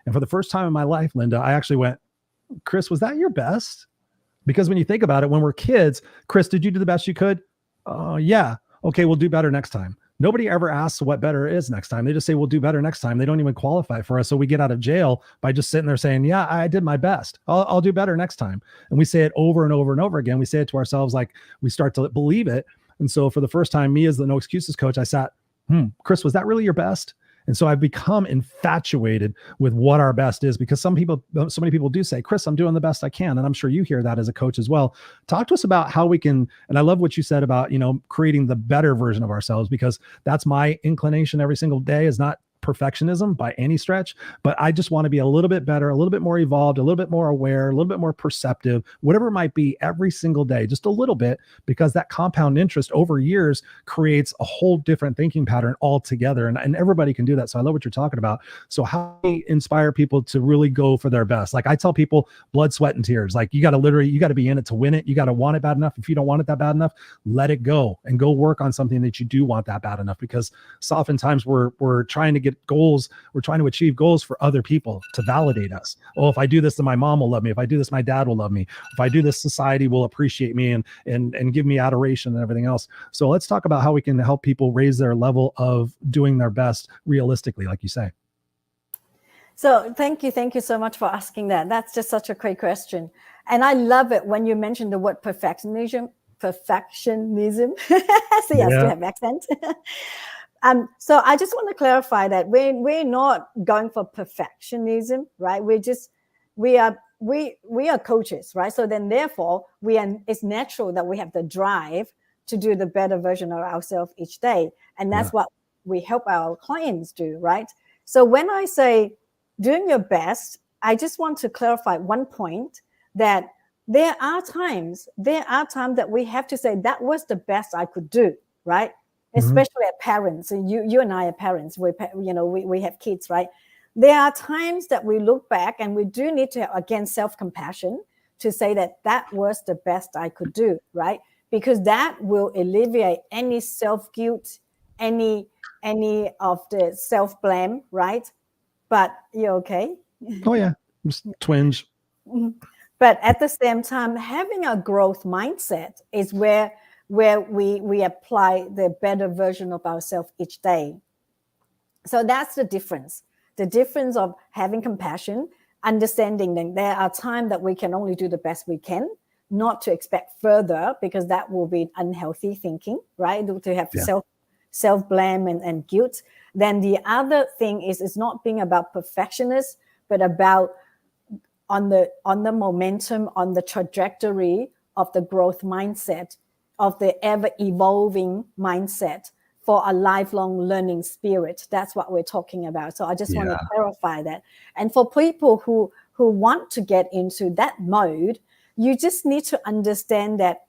And for the first time in my life, Linda, I actually went, Chris, was that your best? Because when you think about it, when we're kids, Chris, did you do the best you could? Yeah. Okay, we'll do better next time. Nobody ever asks what better is next time. They just say, we'll do better next time. They don't even qualify for us. So we get out of jail by just sitting there saying, yeah, I did my best. I'll do better next time. And we say it over and over and over again. We say it to ourselves, like we start to believe it. And so for the first time, me as the no excuses coach, I sat, Chris, was that really your best? And so I've become infatuated with what our best is, because so many people do say, Chris, I'm doing the best I can. And I'm sure you hear that as a coach as well. Talk to us about how we can, and I love what you said about, creating the better version of ourselves, because that's my inclination every single day, is not perfectionism by any stretch, but I just want to be a little bit better, a little bit more evolved, a little bit more aware, a little bit more perceptive, whatever it might be, every single day, just a little bit, because that compound interest over years creates a whole different thinking pattern altogether. And everybody can do that. So I love what you're talking about. So how do we inspire people to really go for their best? Like I tell people, blood, sweat, and tears. Like you got to be in it to win it. You got to want it bad enough. If you don't want it that bad enough, let it go and go work on something that you do want that bad enough, because so oftentimes we're trying to get goals. We're trying to achieve goals for other people to validate us. Oh, if I do this, then my mom will love me. If I do this, my dad will love me. If I do this, society will appreciate me and give me adoration and everything else. So let's talk about how we can help people raise their level of doing their best realistically, like you say. So thank you so much for asking that. That's just such a great question. And I love it when you mention the word perfectionism. So you have to have accent. So I just want to clarify that we're not going for perfectionism, right? We are coaches, right? So then therefore it's natural that we have the drive to do the better version of ourselves each day. And that's what we help our clients do, right? So when I say doing your best, I just want to clarify one point, that there are times that we have to say that was the best I could do, right? Especially as parents, and you and I are parents. We have kids, right? There are times that we look back and we do need to have, again, self-compassion to say that was the best I could do, right? Because that will alleviate any self-guilt, any of the self-blame, right? But you're okay? Oh yeah, just twinge. But at the same time, having a growth mindset is where we apply the better version of ourselves each day. So that's the difference of having compassion, understanding that there are times that we can only do the best we can, not to expect further, because that will be unhealthy thinking, right? To have self-blame and guilt. Then the other thing is, it's not being about perfectionist, but about on the momentum, on the trajectory of the growth mindset, of the ever-evolving mindset for a lifelong learning spirit. That's what we're talking about. So I just want to clarify that. And for people who want to get into that mode, you just need to understand that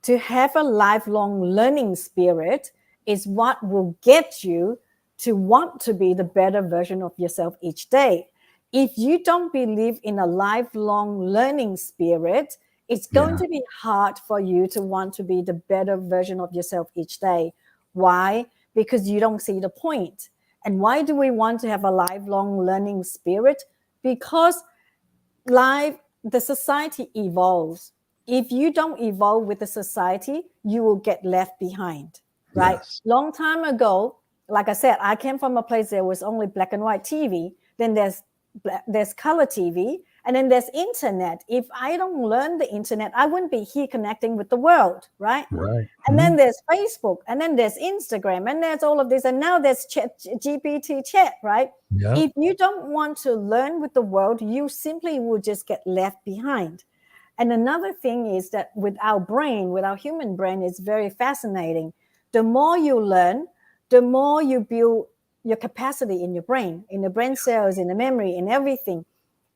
to have a lifelong learning spirit is what will get you to want to be the better version of yourself each day. If you don't believe in a lifelong learning spirit, it's going to be hard for you to want to be the better version of yourself each day. Why? Because you don't see the point. And why do we want to have a lifelong learning spirit? Because the society evolves. If you don't evolve with the society, you will get left behind, right? Yes. Long time ago, like I said, I came from a place there was only black and white TV. Then there's color TV, and then there's internet. If I don't learn the internet, I wouldn't be here connecting with the world, right? And then there's Facebook, and then there's Instagram, and there's all of this, and now there's GPT chat, right? If you don't want to learn with the world, you simply will just get left behind. And another thing is that with our human brain, it's very fascinating. The more you learn, the more you build your capacity in your brain, in the brain cells, in the memory, in everything.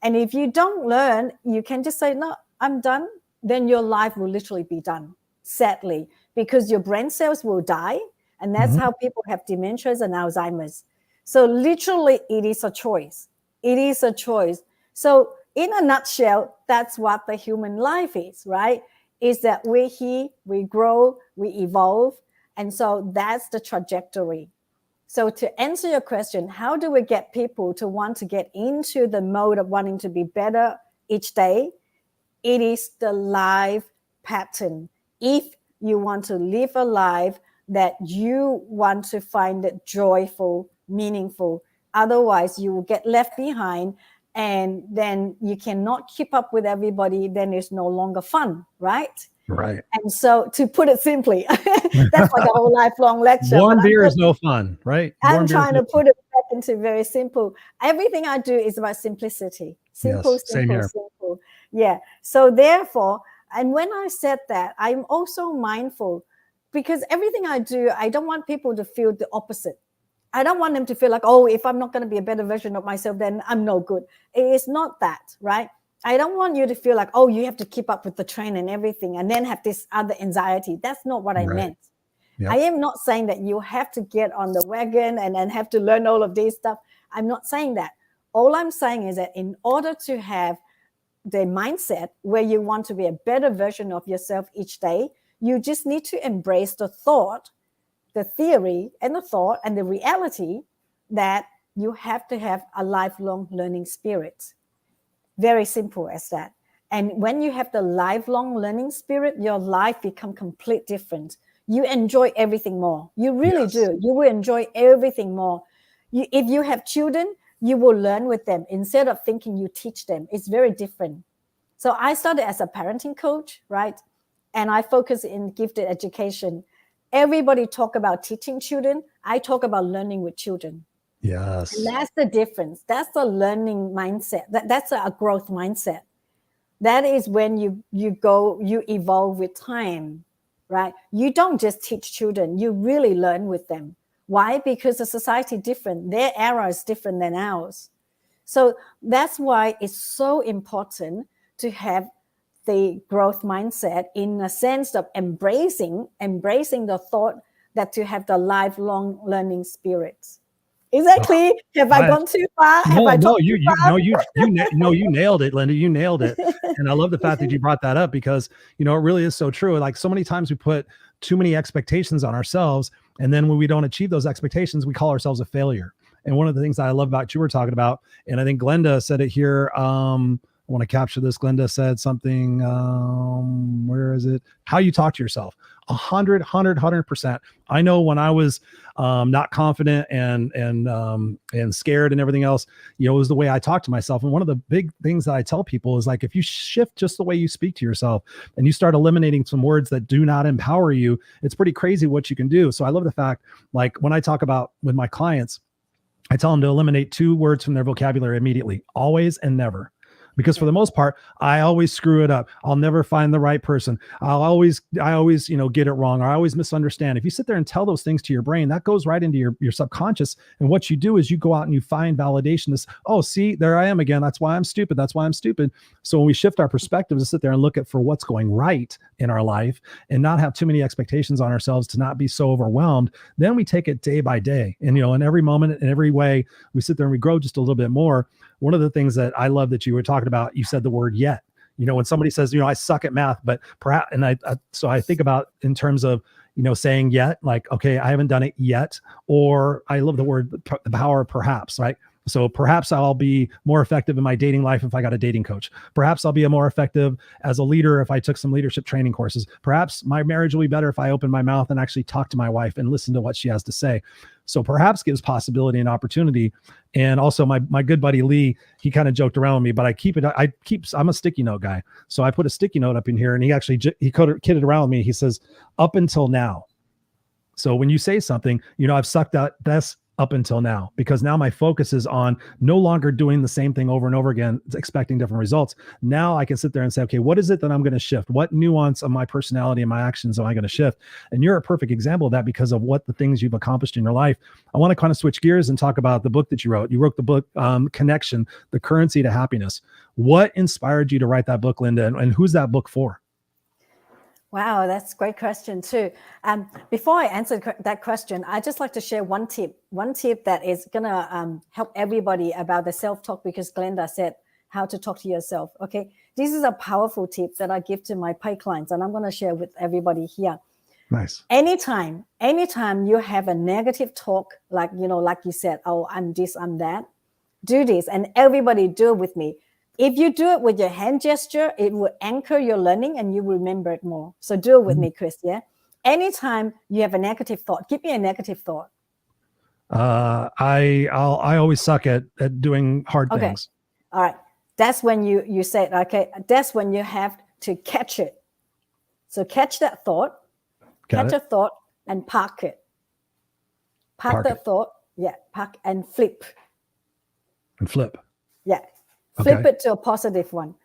And if you don't learn, you can just say, no, I'm done. Then your life will literally be done, sadly, because your brain cells will die. And that's how people have dementias and Alzheimer's. So literally, it is a choice. It is a choice. So in a nutshell, that's what the human life is, right? Is that we're here, we grow, we evolve. And so that's the trajectory. So to answer your question, how do we get people to want to get into the mode of wanting to be better each day? It is the life pattern. If you want to live a life that you want to find it joyful, meaningful, otherwise you will get left behind, and then you cannot keep up with everybody, then it's no longer fun, right? Right. And so, to put it simply, that's like a whole lifelong lecture. Warm beer is no fun, right? I'm trying to put it back into very simple. Everything I do is about simplicity. Simple. Yeah. So therefore, and when I said that, I'm also mindful, because everything I do, I don't want people to feel the opposite. I don't want them to feel like, oh, if I'm not going to be a better version of myself, then I'm no good. It's not that, right? I don't want you to feel like, oh, you have to keep up with the trend and everything and then have this other anxiety. That's not what I meant. I am not saying that you have to get on the wagon and have to learn all of these stuff. I'm not saying that. All I'm saying is that in order to have the mindset where you want to be a better version of yourself each day, you just need to embrace the thought, the theory and the thought and the reality that you have to have a lifelong learning spirit. Very simple as that. And when you have the lifelong learning spirit, your life becomes completely different. You enjoy everything more. You really do. You will enjoy everything more. If you have children, you will learn with them instead of thinking you teach them. It's very different. So I started as a parenting coach, right? And I focus in gifted education. Everybody talk about teaching children. I talk about learning with children. Yes. And that's the difference. That's the learning mindset. That's a growth mindset. That is when you evolve with time, right? You don't just teach children, you really learn with them. Why? Because the society is different. Their era is different than ours. So that's why it's so important to have the growth mindset in a sense of embracing the thought that to have the lifelong learning spirit. Exactly. Have I gone too far? Have I talked too far? You nailed it, Linda. You nailed it. And I love the fact that you brought that up because, it really is so true. Like so many times we put too many expectations on ourselves. And then when we don't achieve those expectations, we call ourselves a failure. And one of the things that I love about you were talking about, and I think Glenda said it here. I want to capture this. Glenda said something. Where is it? How you talk to yourself. 100%. I know when I was not confident and scared and everything else, it was the way I talk to myself. And one of the big things that I tell people is like, if you shift just the way you speak to yourself and you start eliminating some words that do not empower you, it's pretty crazy what you can do. So I love the fact, like when I talk about with my clients, I tell them to eliminate 2 words from their vocabulary immediately, always and never. Because for the most part, I always screw it up. I'll never find the right person. I always, get it wrong, or I always misunderstand. If you sit there and tell those things to your brain, that goes right into your subconscious. And what you do is you go out and you find validation. Oh, see, there I am again. That's why I'm stupid. That's why I'm stupid. So when we shift our perspective to sit there and look at for what's going right in our life and not have too many expectations on ourselves, to not be so overwhelmed, then we take it day by day. And, in every moment, in every way, we sit there and we grow just a little bit more. One of the things that I love that you were talking about, you said the word yet. When somebody says, I suck at math, but perhaps, and so I think about in terms of, saying yet, like, okay, I haven't done it yet. Or I love the word, the power of perhaps, right? So perhaps I'll be more effective in my dating life if I got a dating coach. Perhaps I'll be more effective as a leader if I took some leadership training courses. Perhaps my marriage will be better if I open my mouth and actually talk to my wife and listen to what she has to say. So perhaps gives possibility and opportunity. And also my good buddy Lee, he kind of joked around with me, but I'm a sticky note guy. So I put a sticky note up in here, and he kidded around with me. He says, up until now. So when you say something, I've sucked at this up until now, because now my focus is on no longer doing the same thing over and over again, expecting different results. Now I can sit there and say, okay, what is it that I'm going to shift? What nuance of my personality and my actions am I going to shift? And you're a perfect example of that because of what the things you've accomplished in your life. I want to kind of switch gears and talk about the book that you wrote. You wrote the book, Connection, The Currency to Happiness. What inspired you to write that book, Linda? And who's that book for? Wow, that's a great question too. Before I answer that question, I'd just like to share one tip that is going to help everybody about the self-talk, because Glenda said how to talk to yourself. Okay, this is a powerful tip that I give to my pay clients, and I'm going to share with everybody here. Nice. Anytime you have a negative talk, like you said, oh, I'm this, I'm that, do this, and everybody do it with me. If you do it with your hand gesture, it will anchor your learning and you remember it more. So do it with me, Chris. Yeah. Anytime you have a negative thought, give me a negative thought. I always suck at doing hard things. All right. That's when you say, okay, that's when you have to catch it. So catch that thought, catch a thought and park it. Park that thought. Yeah. Park and flip. Yeah. Flip it to a positive one.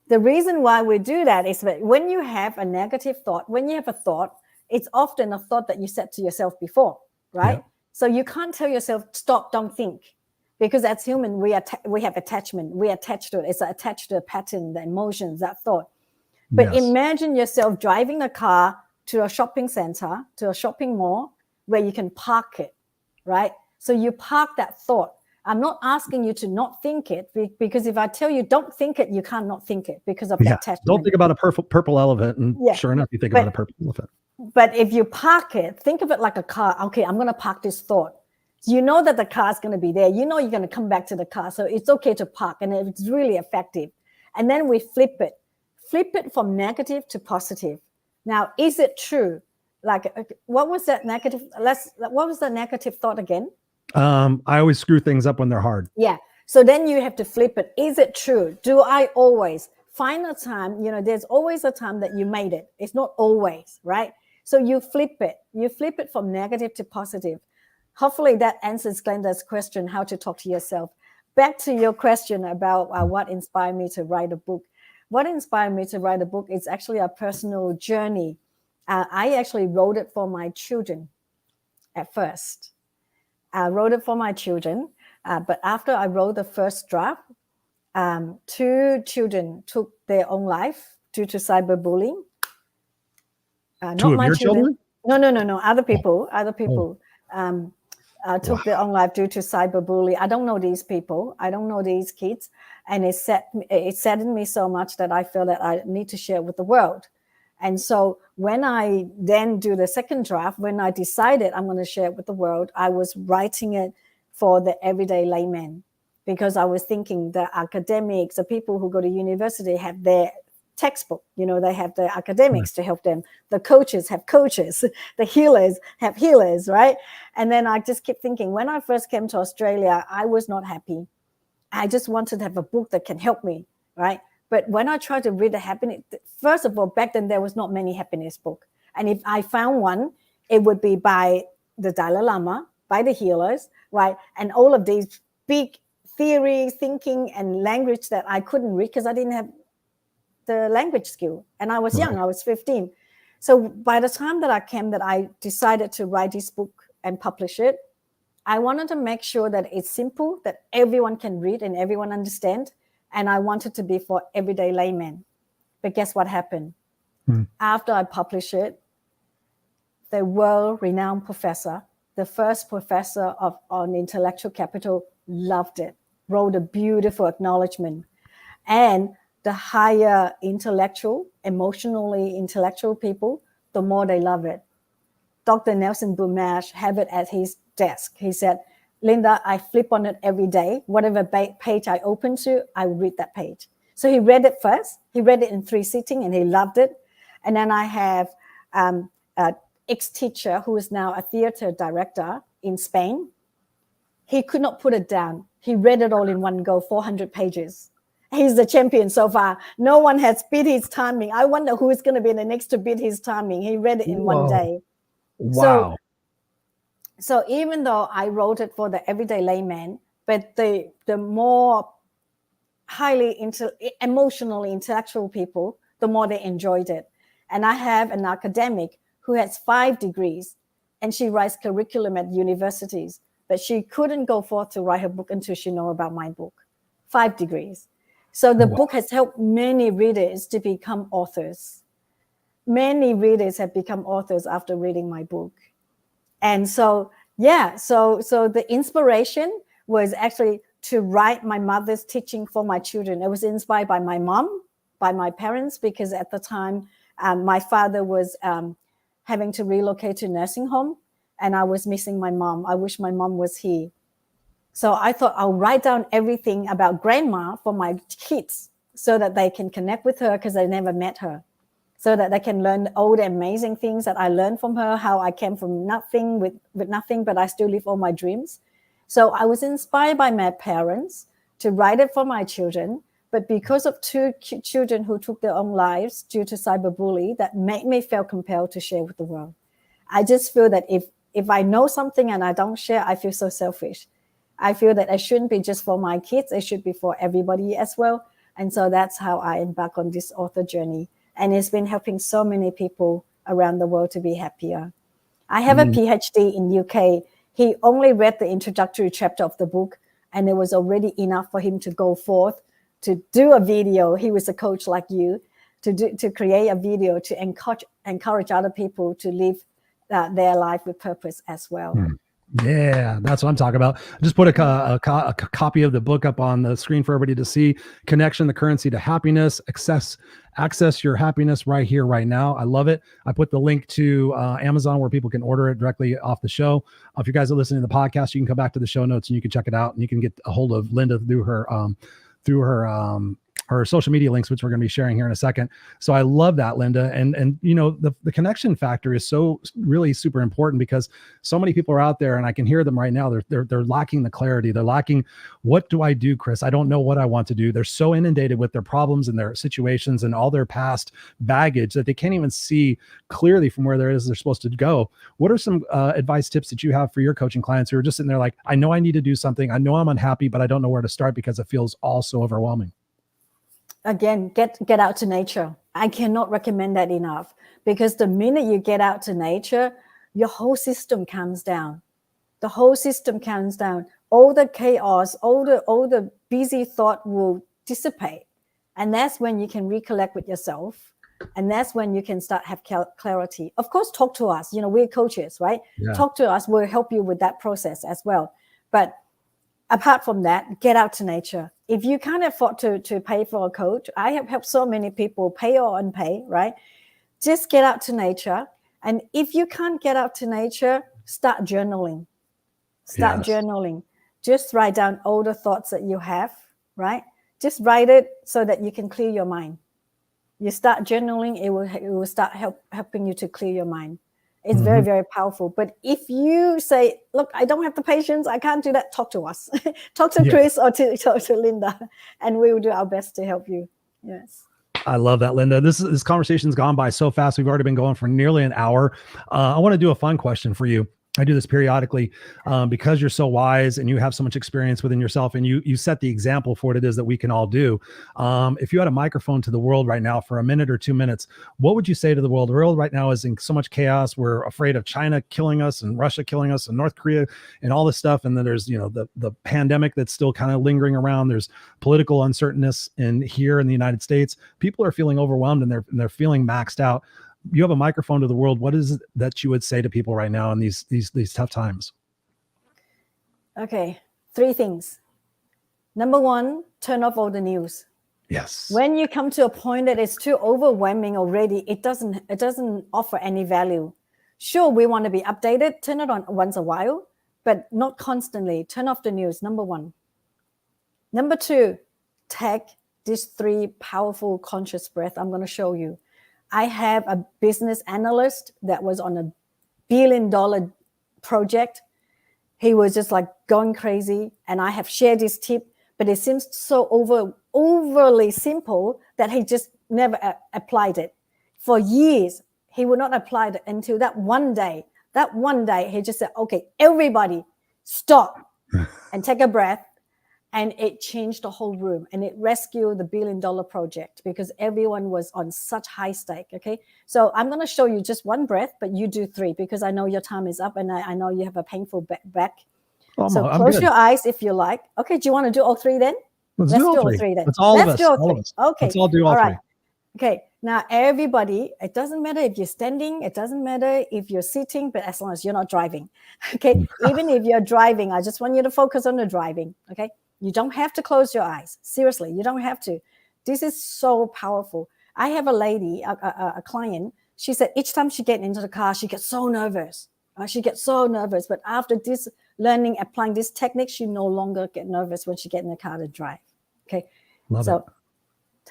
The reason why we do that is that when you have a negative thought, when you have a thought, it's often a thought that you said to yourself before, right? Yeah. So you can't tell yourself, stop, don't think. Because as human, we have attachment. We attach to it. It's attached to the pattern, the emotions, that thought. But imagine yourself driving a car to a shopping center, to a shopping mall, where you can park it, right? So you park that thought. I'm not asking you to not think it, because if I tell you don't think it, you can't not think it because of that attachment. Don't think about a purple elephant, and sure enough, you think about a purple elephant. But if you park it, think of it like a car. Okay, I'm going to park this thought. You know that the car is going to be there. You know you're going to come back to the car. So it's okay to park, and it's really effective. And then we flip it. Flip it from negative to positive. Now, is it true? Like, what was that negative? What was the negative thought again? I always screw things up when they're hard. Yeah. So then you have to flip it. Is it true? Do I always find a time? There's always a time that you made it. It's not always, right? So you flip it. You flip it from negative to positive. hopefully that answers Glenda's question, how to talk to yourself. Back to your question about what inspired me to write a book. What inspired me to write a book is actually a personal journey. I actually wrote it for my children at first. I wrote it for my children, but after I wrote the first draft, 2 children took their own life due to cyberbullying. Two of your children? No. Other people took their own life due to cyberbullying. I don't know these people. I don't know these kids. And it saddened me so much that I feel that I need to share it with the world. And so when I then do the second draft, when I decided I'm going to share it with the world, I was writing it for the everyday layman, because I was thinking the academics, the people who go to university have their textbook, they have the academics to help them. The coaches have coaches, the healers have healers, right? And then I just keep thinking, when I first came to Australia, I was not happy. I just wanted to have a book that can help me, right? But when I tried to read the happiness, first of all, back then there was not many happiness books. And if I found one, it would be by the Dalai Lama, by the healers, right? And all of these big theory, thinking, and language that I couldn't read because I didn't have the language skill. And I was young, I was 15. So by the time that I decided to write this book and publish it, I wanted to make sure that it's simple, that everyone can read and everyone understand. And I wanted to be for everyday laymen. But guess what happened? After I published it, the world-renowned professor, the first professor on intellectual capital, loved it, wrote a beautiful acknowledgement. And the higher emotionally intellectual people, the more they love it. Dr. Nelson Bumash had it at his desk. He said, Linda, I flip on it every day. Whatever page I open to, I read that page. So he read it first. He read it in 3 sittings and he loved it. And then I have an ex-teacher who is now a theater director in Spain. He could not put it down. He read it all in one go, 400 pages. He's the champion so far. No one has beat his timing. I wonder who is going to be the next to beat his timing. He read it in one day. Wow. So even though I wrote it for the everyday layman, but the more highly emotionally intellectual people, the more they enjoyed it. And I have an academic who has 5 degrees, and she writes curriculum at universities, but she couldn't go forth to write her book until she know about my book. 5 degrees. So the book has helped many readers to become authors. Many readers have become authors after reading my book. And so, so the inspiration was actually to write my mother's teaching for my children. It was inspired by my mom, by my parents, because at the time, my father was having to relocate to a nursing home, and I was missing my mom. I wish my mom was here. So I thought I'll write down everything about grandma for my kids so that they can connect with her, because they never met her. So that they can learn all the amazing things that I learned from her, how I came from nothing with nothing, but I still live all my dreams. So I was inspired by my parents to write it for my children. But because of 2 children who took their own lives due to cyberbullying, that made me feel compelled to share with the world. I just feel that if I know something and I don't share, I feel so selfish. I feel that it shouldn't be just for my kids. It should be for everybody as well. And so that's how I embark on this author journey. And it's been helping so many people around the world to be happier. I have a PhD in UK. He only read the introductory chapter of the book, and it was already enough for him to go forth to do a video. He was a coach like you, to create a video to encourage other people to live their life with purpose as well. Yeah, that's what I'm talking about. I just put a copy of the book up on the screen for everybody to see. Connection, the currency to happiness. Access your happiness right here, right now. I love it. I put the link to Amazon where people can order it directly off the show. If you guys are listening to the podcast, you can come back to the show notes and you can check it out, and you can get a hold of Linda through her her social media links, which we're going to be sharing here in a second. So I love that, Linda. And you know, the connection factor is so really super important, because so many people are out there, and I can hear them right now. They're lacking the clarity. They're lacking, what do I do, Chris? I don't know what I want to do. They're so inundated with their problems and their situations and all their past baggage that they can't even see clearly from where they're supposed to go. What are some advice, tips that you have for your coaching clients who are just sitting there like, I know I need to do something. I know I'm unhappy, but I don't know where to start because it feels all so overwhelming? Again, get out to nature. I cannot recommend that enough, because the minute you get out to nature, your whole system calms down. The whole system calms down. All the chaos, all the busy thought will dissipate. And that's when you can recollect with yourself. And that's when you can start have clarity. Of course, talk to us. You know, we're coaches, right? Yeah. Talk to us. We'll help you with that process as well. But apart from that, get out to nature. If you can't afford to pay for a coach, I have helped so many people, pay or unpay, right? Just get out to nature. And if you can't get out to nature, start journaling. Start journaling. Just write down all the thoughts that you have, right? Just write it so that you can clear your mind. You start journaling, it will start helping you to clear your mind. It's very, very powerful. But if you say, look, I don't have the patience, I can't do that, talk to us. Talk to Chris or to Linda, and we will do our best to help you. Yes. I love that, Linda. This conversation's gone by so fast. We've already been going for nearly an hour. I want to do a fun question for you. I do this periodically because you're so wise and you have so much experience within yourself, and you set the example for what it is that we can all do. If you had a microphone to the world right now for a minute or 2 minutes, what would you say to the world? The world right now is in so much chaos. We're afraid of China killing us and Russia killing us and North Korea and all this stuff. And then there's, you know, the pandemic that's still kind of lingering around. There's political uncertainness here in the United States. People are feeling overwhelmed and they're feeling maxed out. You have a microphone to the world. What is it that you would say to people right now in these tough times? Okay, 3 things. Number 1, turn off all the news. Yes. When you come to a point that it's too overwhelming already, it doesn't offer any value. Sure, we want to be updated. Turn it on once a while, but not constantly. Turn off the news. Number 1. Number 2, take these 3 powerful conscious breath I'm going to show you. I have a business analyst that was on $1 billion project. He was just like going crazy, and I have shared this tip, but it seems so overly simple that he just never applied it. For years, he would not apply it until that one day. That one day, he just said, okay, everybody stop and take a breath. And it changed the whole room, and it rescued the $1 billion project because everyone was on such high stake. Okay. So I'm going to show you just 1 breath, but you do 3 because I know your time is up and I know you have a painful back. So close your eyes if you like. Okay. Do you want to do all 3 then? Let's do all 3 then. Let's all of us. Okay. Let's all do all 3. Okay. Now, everybody, it doesn't matter if you're standing, it doesn't matter if you're sitting, but as long as you're not driving. Okay. Even if you're driving, I just want you to focus on the driving. Okay. You don't have to close your eyes. Seriously, you don't have to. This is so powerful. I have a lady, a client. She said each time she gets into the car, she gets so nervous. But after this learning, applying this technique, she no longer get nervous when she gets in the car to drive. Okay. Love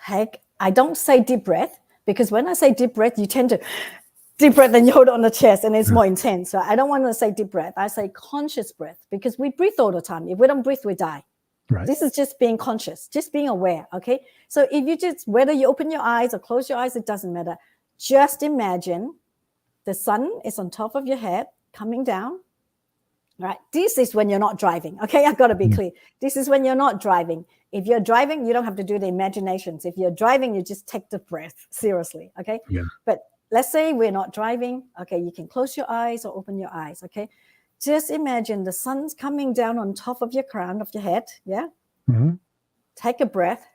it. I don't say deep breath, because when I say deep breath, you tend to deep breath and you hold it on the chest and it's more intense. So I don't want to say deep breath. I say conscious breath, because we breathe all the time. If we don't breathe, we die. Right. This is just being conscious, just being aware. Okay. So if you just, whether you open your eyes or close your eyes, it doesn't matter. Just imagine the sun is on top of your head coming down. Right. This is when you're not driving. Okay. I've got to be clear. This is when you're not driving. If you're driving, you don't have to do the imaginations. If you're driving, you just take the breath seriously. Okay. Yeah. But let's say we're not driving. Okay. You can close your eyes or open your eyes. Okay. Just imagine the sun's coming down on top of your crown of your head. Yeah. Mm-hmm. Take a breath.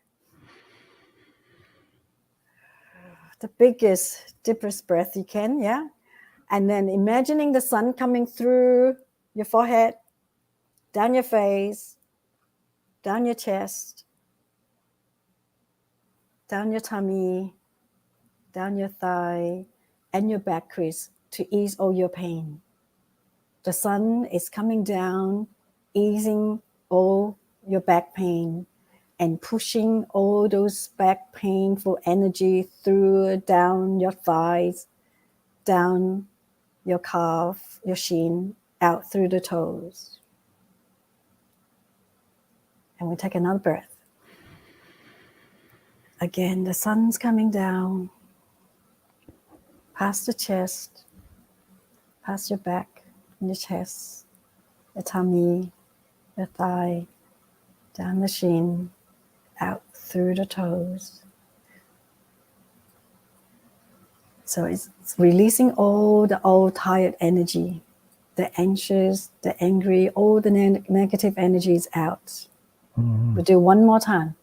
The biggest, deepest breath you can. Yeah. And then imagining the sun coming through your forehead, down your face, down your chest, down your tummy, down your thigh, and your back crease to ease all your pain. The sun is coming down, easing all your back pain and pushing all those back painful energy through, down your thighs, down your calf, your shin, out through the toes. And we take another breath. Again, the sun's coming down, past the chest, past your back, your chest, your tummy, your thigh, down the shin, out through the toes. So it's releasing all the old tired energy, the anxious, the angry, all the negative energies out. Mm-hmm. We'll do one more time.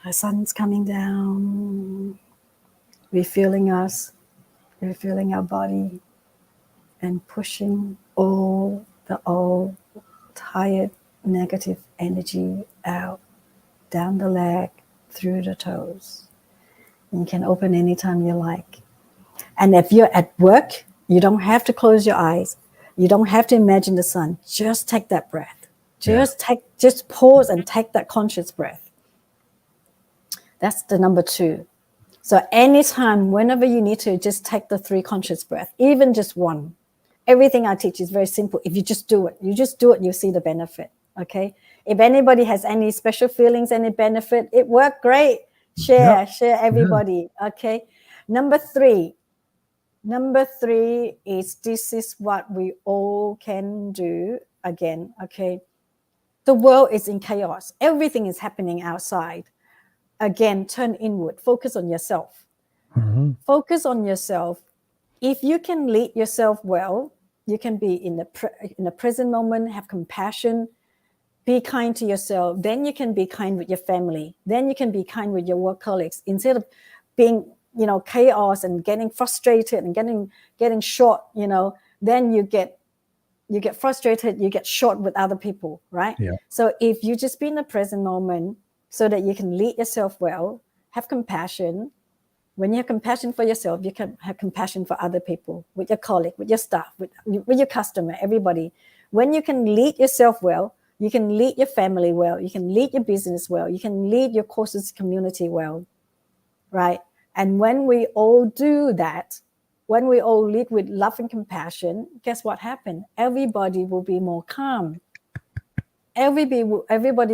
The sun's coming down. We're feeling us. We're feeling our body and pushing all the old tired negative energy out, down the leg, through the toes. You can open anytime you like. And if you're at work, you don't have to close your eyes. You don't have to imagine the sun. Just take that breath. Just pause and take that conscious breath. That's the number 2. So anytime, whenever you need to, just take the 3 conscious breath, even just one. Everything I teach is very simple. If you just do it, you'll see the benefit. Okay. If anybody has any special feelings, any benefit, it worked great. Share everybody. Okay. Number 3 is, this is what we all can do again. Okay. The world is in chaos. Everything is happening outside. Again, turn inward, focus on yourself. Mm-hmm. Focus on yourself. If you can lead yourself well, you can be in the present moment, have compassion, be kind to yourself. Then you can be kind with your family. Then you can be kind with your work colleagues. Instead of being, chaos and getting frustrated and getting short, then you get frustrated, you get short with other people, right? Yeah. So if you just be in the present moment so that you can lead yourself well, have compassion. When you have compassion for yourself, you can have compassion for other people, with your colleague, with your staff, with your customer, everybody. When you can lead yourself well, you can lead your family well, you can lead your business well, you can lead your courses community well, right? And when we all do that, when we all lead with love and compassion, guess what happened? Everybody will be more calm. Everybody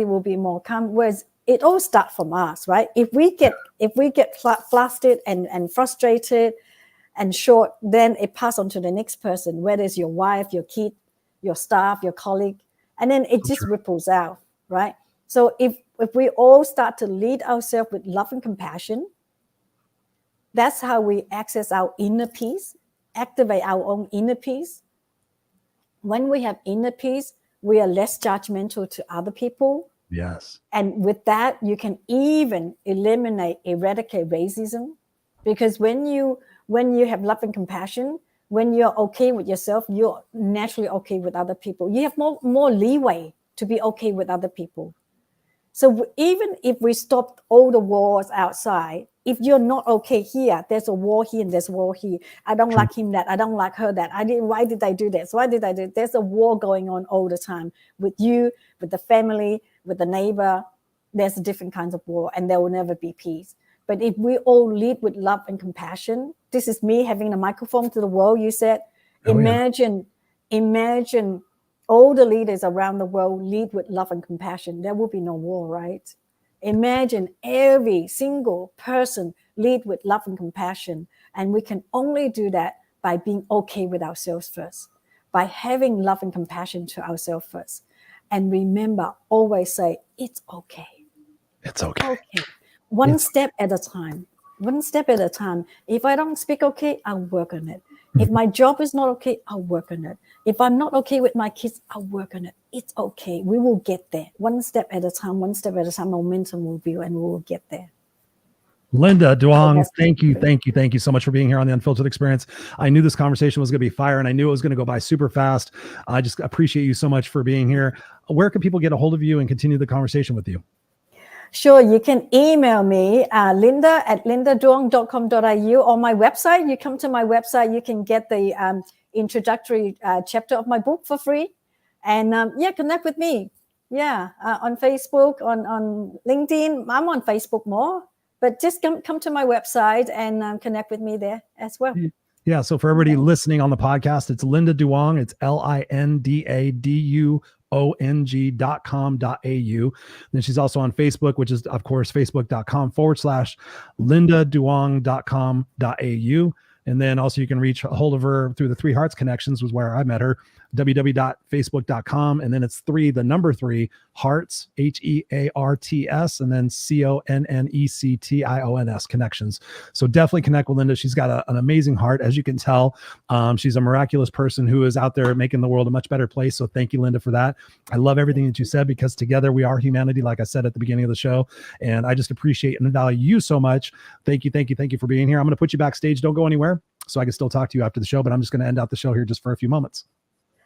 will be more calm. Whereas it all starts from us, right? If we get flustered and frustrated and short, then it passes on to the next person, whether it's your wife, your kid, your staff, your colleague, and then it just ripples out, right? So if we all start to lead ourselves with love and compassion, that's how we access our inner peace, activate our own inner peace. When we have inner peace, we are less judgmental to other people. Yes. And with that, you can even eradicate racism. Because when you have love and compassion, when you're okay with yourself, you're naturally okay with other people. You have more leeway to be okay with other people. So even if we stopped all the wars outside, if you're not okay here, there's a war here and there's a war here. I don't like him that. I don't like her that. Why did I do this? Why did I do it? There's a war going on all the time with you, with the family, with the neighbor. There's different kinds of war, and there will never be peace. But if we all lead with love and compassion, this is me having a microphone to the world. You said, imagine all the leaders around the world lead with love and compassion. There will be no war, right? Imagine every single person lead with love and compassion. And we can only do that by being okay with ourselves first, by having love and compassion to ourselves first. And remember, always say, it's okay. It's okay. One step at a time. One step at a time. If I don't speak okay, I'll work on it. If my job is not okay, I'll work on it. If I'm not okay with my kids, I'll work on it. It's okay. We will get there. One step at a time, momentum will build and we will get there. Linda Duong, thank you so much for being here on the Unfiltered Experience. I knew this conversation was going to be fire, and I knew it was going to go by super fast. I just appreciate you so much for being here. Where can people get a hold of you and continue the conversation with you? Sure, you can email me, linda@lindaduong.com.au, or my website. You come to my website, you can get the introductory chapter of my book for free. And connect with me. on Facebook, on LinkedIn. I'm on Facebook more, but just come to my website and connect with me there as well. Yeah. So for everybody listening on the podcast, it's Linda Duong. It's LindaDuong.com.au. Then she's also on Facebook, which is, of course, facebook.com/LindaDuong.com.au. And then also you can reach a hold of her through the Three Hearts Connections, was where I met her, www.facebook.com. And then it's 3 Hearts, HEARTS, and then CONNECTIONS Connections. So definitely connect with Linda. She's got an amazing heart, as you can tell. She's a miraculous person who is out there making the world a much better place. So thank you, Linda, for that. I love everything that you said, because together we are humanity, like I said at the beginning of the show. And I just appreciate and value you so much. Thank you for being here. I'm going to put you backstage. Don't go anywhere, so I can still talk to you after the show, but I'm just going to end out the show here just for a few moments.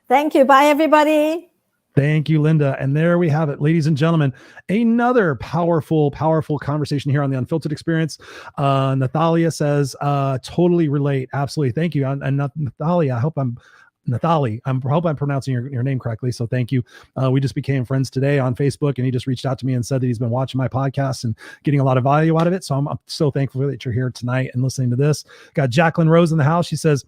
Thank you. Bye, everybody. Thank you, Linda. And there we have it, ladies and gentlemen, another powerful conversation here on the Unfiltered Experience. Natalia says, totally relate. Absolutely. Thank you. And Natalia, I hope I'm pronouncing your name correctly. So thank you. We just became friends today on Facebook, and he just reached out to me and said that he's been watching my podcast and getting a lot of value out of it. So I'm so thankful that you're here tonight and listening to this. Got Jacqueline Rose in the house. She says,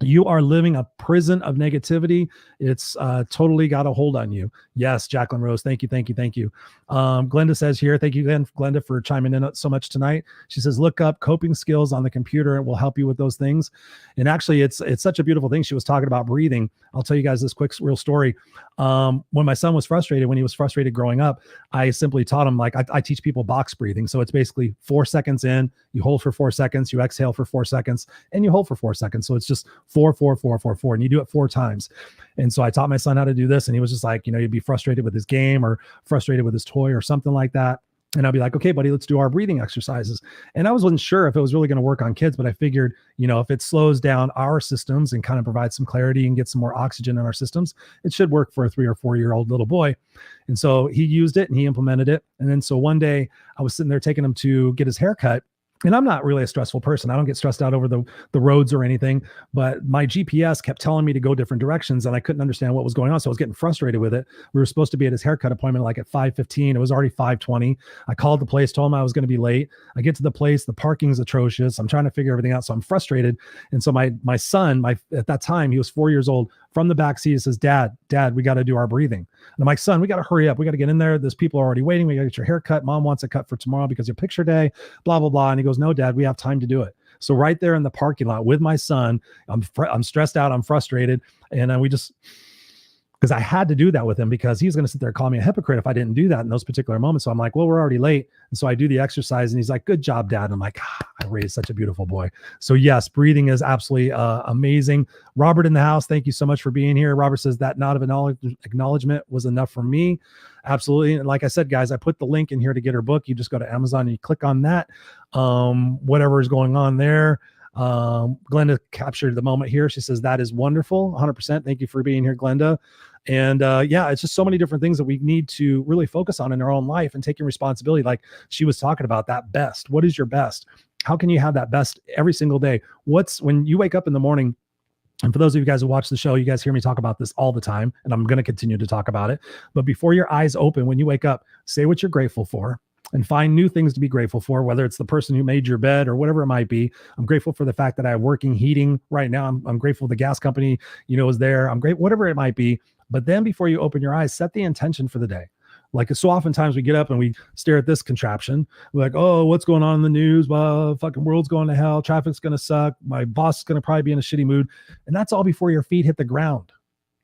you are living a prison of negativity. It's totally got a hold on you. Yes, Jacqueline Rose. Thank you. Glenda says here, thank you again, Glenda, for chiming in so much tonight. She says, look up coping skills on the computer. It will help you with those things. And actually, it's such a beautiful thing. She was talking about breathing. I'll tell you guys this quick, real story. When my son was frustrated, when he was frustrated growing up, I simply taught him, like I teach people box breathing. So it's basically 4 seconds in, you hold for 4 seconds, you exhale for 4 seconds, and you hold for 4 seconds. So it's just 4, 4, 4, 4, 4, and you do it 4 times. And so I taught my son how to do this, and he was just like, he'd be frustrated with his game or frustrated with his toy or something like that. And I'd be like, okay, buddy, let's do our breathing exercises. And I wasn't sure if it was really going to work on kids, but I figured, if it slows down our systems and kind of provides some clarity and gets some more oxygen in our systems, it should work for a 3 or 4 year old little boy. And so he used it and he implemented it. And then so one day I was sitting there taking him to get his hair cut. And I'm not really a stressful person. I don't get stressed out over the roads or anything, but my GPS kept telling me to go different directions and I couldn't understand what was going on. So I was getting frustrated with it. We were supposed to be at his haircut appointment like at 5:15. It was already 5:20. I called the place, told him I was going to be late. I get to the place, the parking's atrocious. I'm trying to figure everything out. So I'm frustrated. And so my son, at that time, he was 4 years old, from the back seat, says, Dad, we got to do our breathing. And I'm like, son, we got to hurry up. We got to get in there. There's people already waiting. We got to get your hair cut. Mom wants a cut for tomorrow because your picture day, blah, blah, blah. And he goes, no, Dad, we have time to do it. So right there in the parking lot with my son, I'm stressed out. I'm frustrated. And because I had to do that with him, because he's going to sit there and call me a hypocrite if I didn't do that in those particular moments. So I'm like, well, we're already late. And so I do the exercise and he's like, good job, Dad. And I'm like, I raised such a beautiful boy. So yes, breathing is absolutely amazing. Robert in the house, thank you so much for being here. Robert says that nod of acknowledgement was enough for me. Absolutely. And like I said, guys, I put the link in here to get her book. You just go to Amazon and you click on that. Whatever is going on there. Glenda captured the moment here. She says, that is wonderful. 100%. Thank you for being here, Glenda. And it's just so many different things that we need to really focus on in our own life and taking responsibility. Like she was talking about that best. What is your best? How can you have that best every single day? When you wake up in the morning, and for those of you guys who watch the show, you guys hear me talk about this all the time, and I'm going to continue to talk about it. But before your eyes open, when you wake up, say what you're grateful for and find new things to be grateful for, whether it's the person who made your bed or whatever it might be. I'm grateful for the fact that I have working heating right now. I'm grateful the gas company, is there. I'm great, whatever it might be. But then before you open your eyes, set the intention for the day. Like so oftentimes we get up and we stare at this contraption. We're like, oh, what's going on in the news? Well, fucking world's going to hell. Traffic's going to suck. My boss is going to probably be in a shitty mood. And that's all before your feet hit the ground,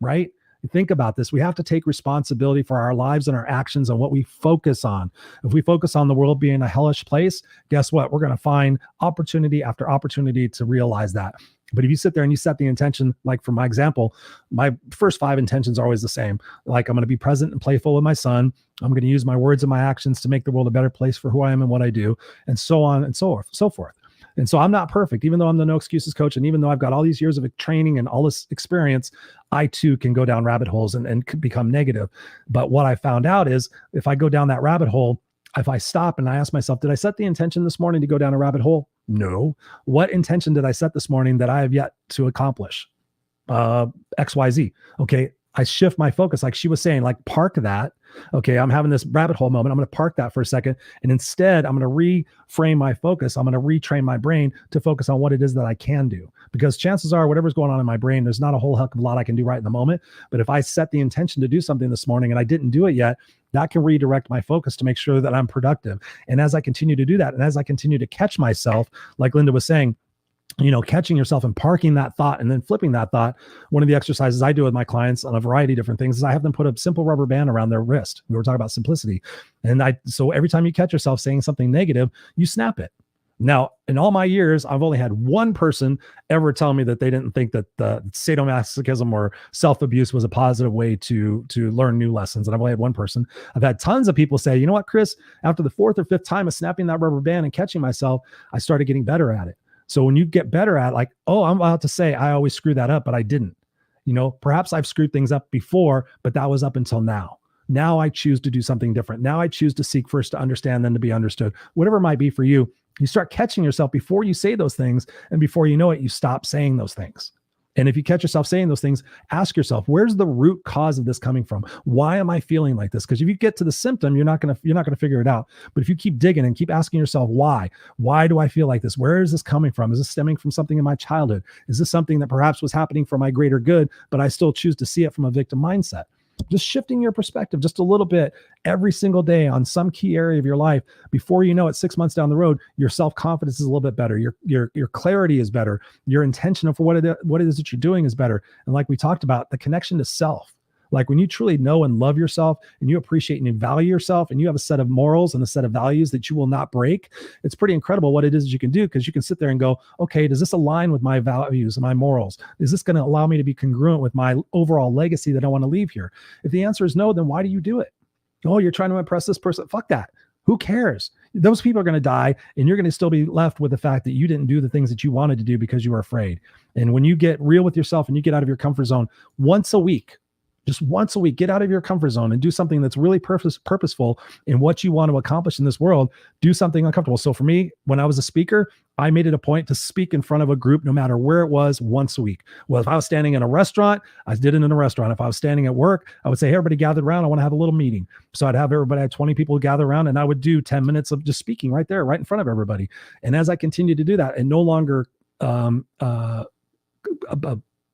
right? Think about this. We have to take responsibility for our lives and our actions and what we focus on. If we focus on the world being a hellish place, guess what? We're going to find opportunity after opportunity to realize that. But if you sit there and you set the intention, like for my example, my first 5 intentions are always the same. Like I'm going to be present and playful with my son. I'm going to use my words and my actions to make the world a better place for who I am and what I do, and so on and so forth. And so I'm not perfect, even though I'm the no excuses coach. And even though I've got all these years of training and all this experience, I too can go down rabbit holes and become negative. But what I found out is if I go down that rabbit hole, if I stop and I ask myself, did I set the intention this morning to go down a rabbit hole? No. What intention did I set this morning that I have yet to accomplish? XYZ. Okay. I shift my focus, like she was saying, like park that Okay, I'm having this rabbit hole moment. I'm going to park that for a second. And instead, I'm going to reframe my focus. I'm going to retrain my brain to focus on what it is that I can do. Because chances are, whatever's going on in my brain, there's not a whole heck of a lot I can do right in the moment. But if I set the intention to do something this morning and I didn't do it yet, that can redirect my focus to make sure that I'm productive. And as I continue to do that, and as I continue to catch myself, like Linda was saying, catching yourself and parking that thought and then flipping that thought. One of the exercises I do with my clients on a variety of different things is I have them put a simple rubber band around their wrist. We were talking about simplicity. So every time you catch yourself saying something negative, you snap it. Now, in all my years, I've only had one person ever tell me that they didn't think that the sadomasochism or self-abuse was a positive way to learn new lessons. And I've only had one person. I've had tons of people say, you know what, Chris, after the 4th or 5th time of snapping that rubber band and catching myself, I started getting better at it. So when you get better at like, oh, I'm about to say I always screw that up, but I didn't. Perhaps I've screwed things up before, but that was up until now. Now I choose to do something different. Now I choose to seek first to understand, then to be understood. Whatever it might be for you, you start catching yourself before you say those things. And before you know it, you stop saying those things. And if you catch yourself saying those things, ask yourself, where's the root cause of this coming from? Why am I feeling like this? Because if you get to the symptom, you're not going to figure it out. But if you keep digging and keep asking yourself, why do I feel like this? Where is this coming from? Is this stemming from something in my childhood? Is this something that perhaps was happening for my greater good, but I still choose to see it from a victim mindset? Just shifting your perspective just a little bit every single day on some key area of your life. Before you know it, 6 months down the road, your self-confidence is a little bit better. Your clarity is better. Your intention of what it is that you're doing is better. And like we talked about, the connection to self. Like when you truly know and love yourself and you appreciate and you value yourself and you have a set of morals and a set of values that you will not break, it's pretty incredible what it is that you can do, because you can sit there and go, okay, does this align with my values and my morals? Is this going to allow me to be congruent with my overall legacy that I want to leave here? If the answer is no, then why do you do it? Oh, you're trying to impress this person. Fuck that. Who cares? Those people are going to die, and you're going to still be left with the fact that you didn't do the things that you wanted to do because you were afraid. And when you get real with yourself and you get out of your comfort zone once a week, just once a week, get out of your comfort zone and do something that's really purposeful in what you want to accomplish in this world. Do something uncomfortable. So for me, when I was a speaker, I made it a point to speak in front of a group, no matter where it was, once a week. Well, if I was standing in a restaurant, I did it in a restaurant. If I was standing at work, I would say, hey, everybody gather around. I want to have a little meeting. So I'd have everybody, I had 20 people gather around, and I would do 10 minutes of just speaking right there, right in front of everybody. And as I continued to do that, and no longer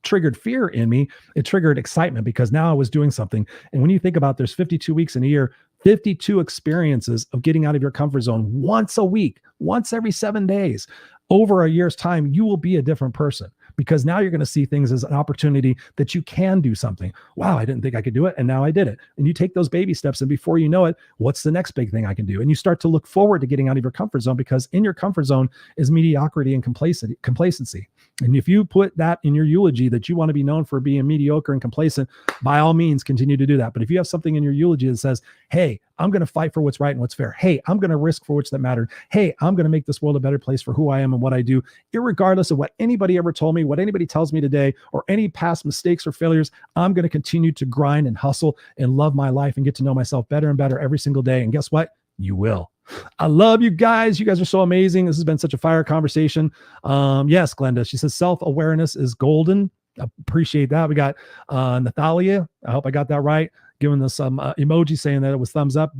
triggered fear in me, it triggered excitement, because now I was doing something. And when you think about, there's 52 weeks in a year, 52 experiences of getting out of your comfort zone once a week, once every 7 days. Over a year's time, you will be a different person, because now you're going to see things as an opportunity that you can do something. Wow, I didn't think I could do it, and now I did it. And you take those baby steps, and before you know it, what's the next big thing I can do? And you start to look forward to getting out of your comfort zone, because in your comfort zone is mediocrity and complacency. And if you put that in your eulogy, that you want to be known for being mediocre and complacent, by all means, continue to do that. But if you have something in your eulogy that says, hey, I'm going to fight for what's right and what's fair. Hey, I'm going to risk for which that mattered. Hey, I'm going to make this world a better place for who I am and what I do, irregardless of what anybody ever told me, what anybody tells me today, or any past mistakes or failures. I'm going to continue to grind and hustle and love my life and get to know myself better and better every single day. And guess what? You will. I love you guys. You guys are so amazing. This has been such a fire conversation. Yes, Glenda, she says self-awareness is golden. Appreciate that. We got Nathalia. I hope I got that right. Giving us some emoji saying that it was thumbs up.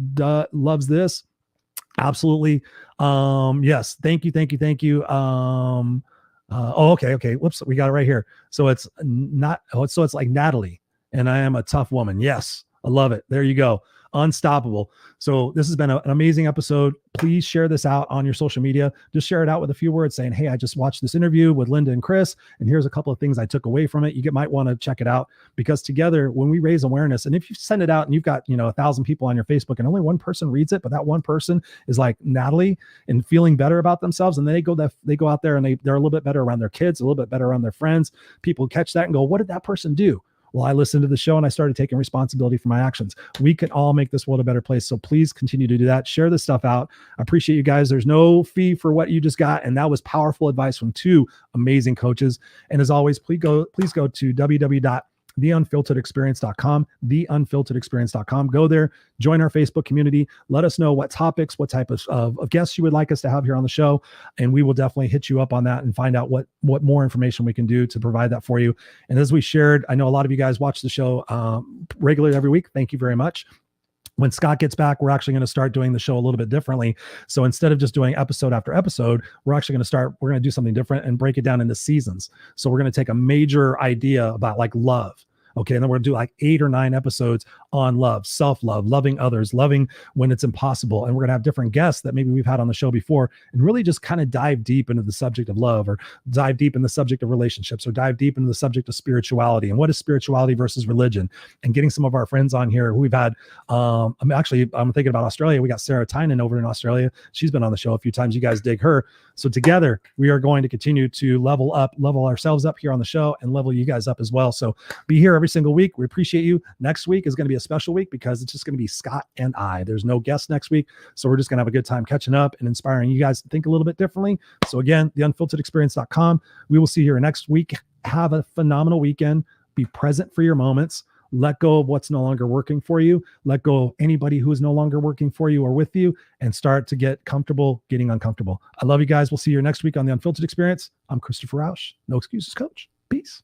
Loves this. Absolutely. Yes. Thank you. Okay. Whoops. We got it right here. So it's not, so it's like Natalie, and I am a tough woman. Yes. I love it. There you go. Unstoppable. So this has been an amazing episode. Please share this out on your social media. Just share it out with a few words saying, hey, I just watched this interview with Linda and Chris, and here's a couple of things I took away from it. You might want to check it out, because together, when we raise awareness, and if you send it out and you've got, 1,000 people on your Facebook and only one person reads it, but that one person is like Natalie and feeling better about themselves, and they go out there and they're a little bit better around their kids, a little bit better around their friends. People catch that and go, what did that person do? Well, I listened to the show and I started taking responsibility for my actions. We can all make this world a better place. So please continue to do that. Share this stuff out. I appreciate you guys. There's no fee for what you just got. And that was powerful advice from two amazing coaches. And as always, please go to www.theunfilteredexperience.com, theunfilteredexperience.com. Go there, join our Facebook community. Let us know what topics, what type of guests you would like us to have here on the show. And we will definitely hit you up on that and find out what more information we can do to provide that for you. And as we shared, I know a lot of you guys watch the show regularly every week. Thank you very much. When Scott gets back, we're actually going to start doing the show a little bit differently. So instead of just doing episode after episode, we're going to do something different and break it down into seasons. So we're going to take a major idea about like love. Okay. And then we're going to do like 8 or 9 episodes on love, self-love, loving others, loving when it's impossible. And we're going to have different guests that maybe we've had on the show before and really just kind of dive deep into the subject of love, or dive deep in the subject of relationships, or dive deep into the subject of spirituality and what is spirituality versus religion, and getting some of our friends on here who we've had. I'm thinking about Australia. We got Sarah Tynan over in Australia. She's been on the show a few times. You guys dig her. So together we are going to continue to level ourselves up here on the show and level you guys up as well. So be here every single week. We appreciate you. Next week is going to be a special week because it's just going to be Scott and I. There's no guest next week. So we're just going to have a good time catching up and inspiring you guys to think a little bit differently. So again, theunfilteredexperience.com. We will see you here next week. Have a phenomenal weekend. Be present for your moments. Let go of what's no longer working for you. Let go of anybody who is no longer working for you or with you, and start to get comfortable getting uncomfortable. I love you guys. We'll see you next week on The Unfiltered Experience. I'm Christopher Rausch. No excuses, coach. Peace.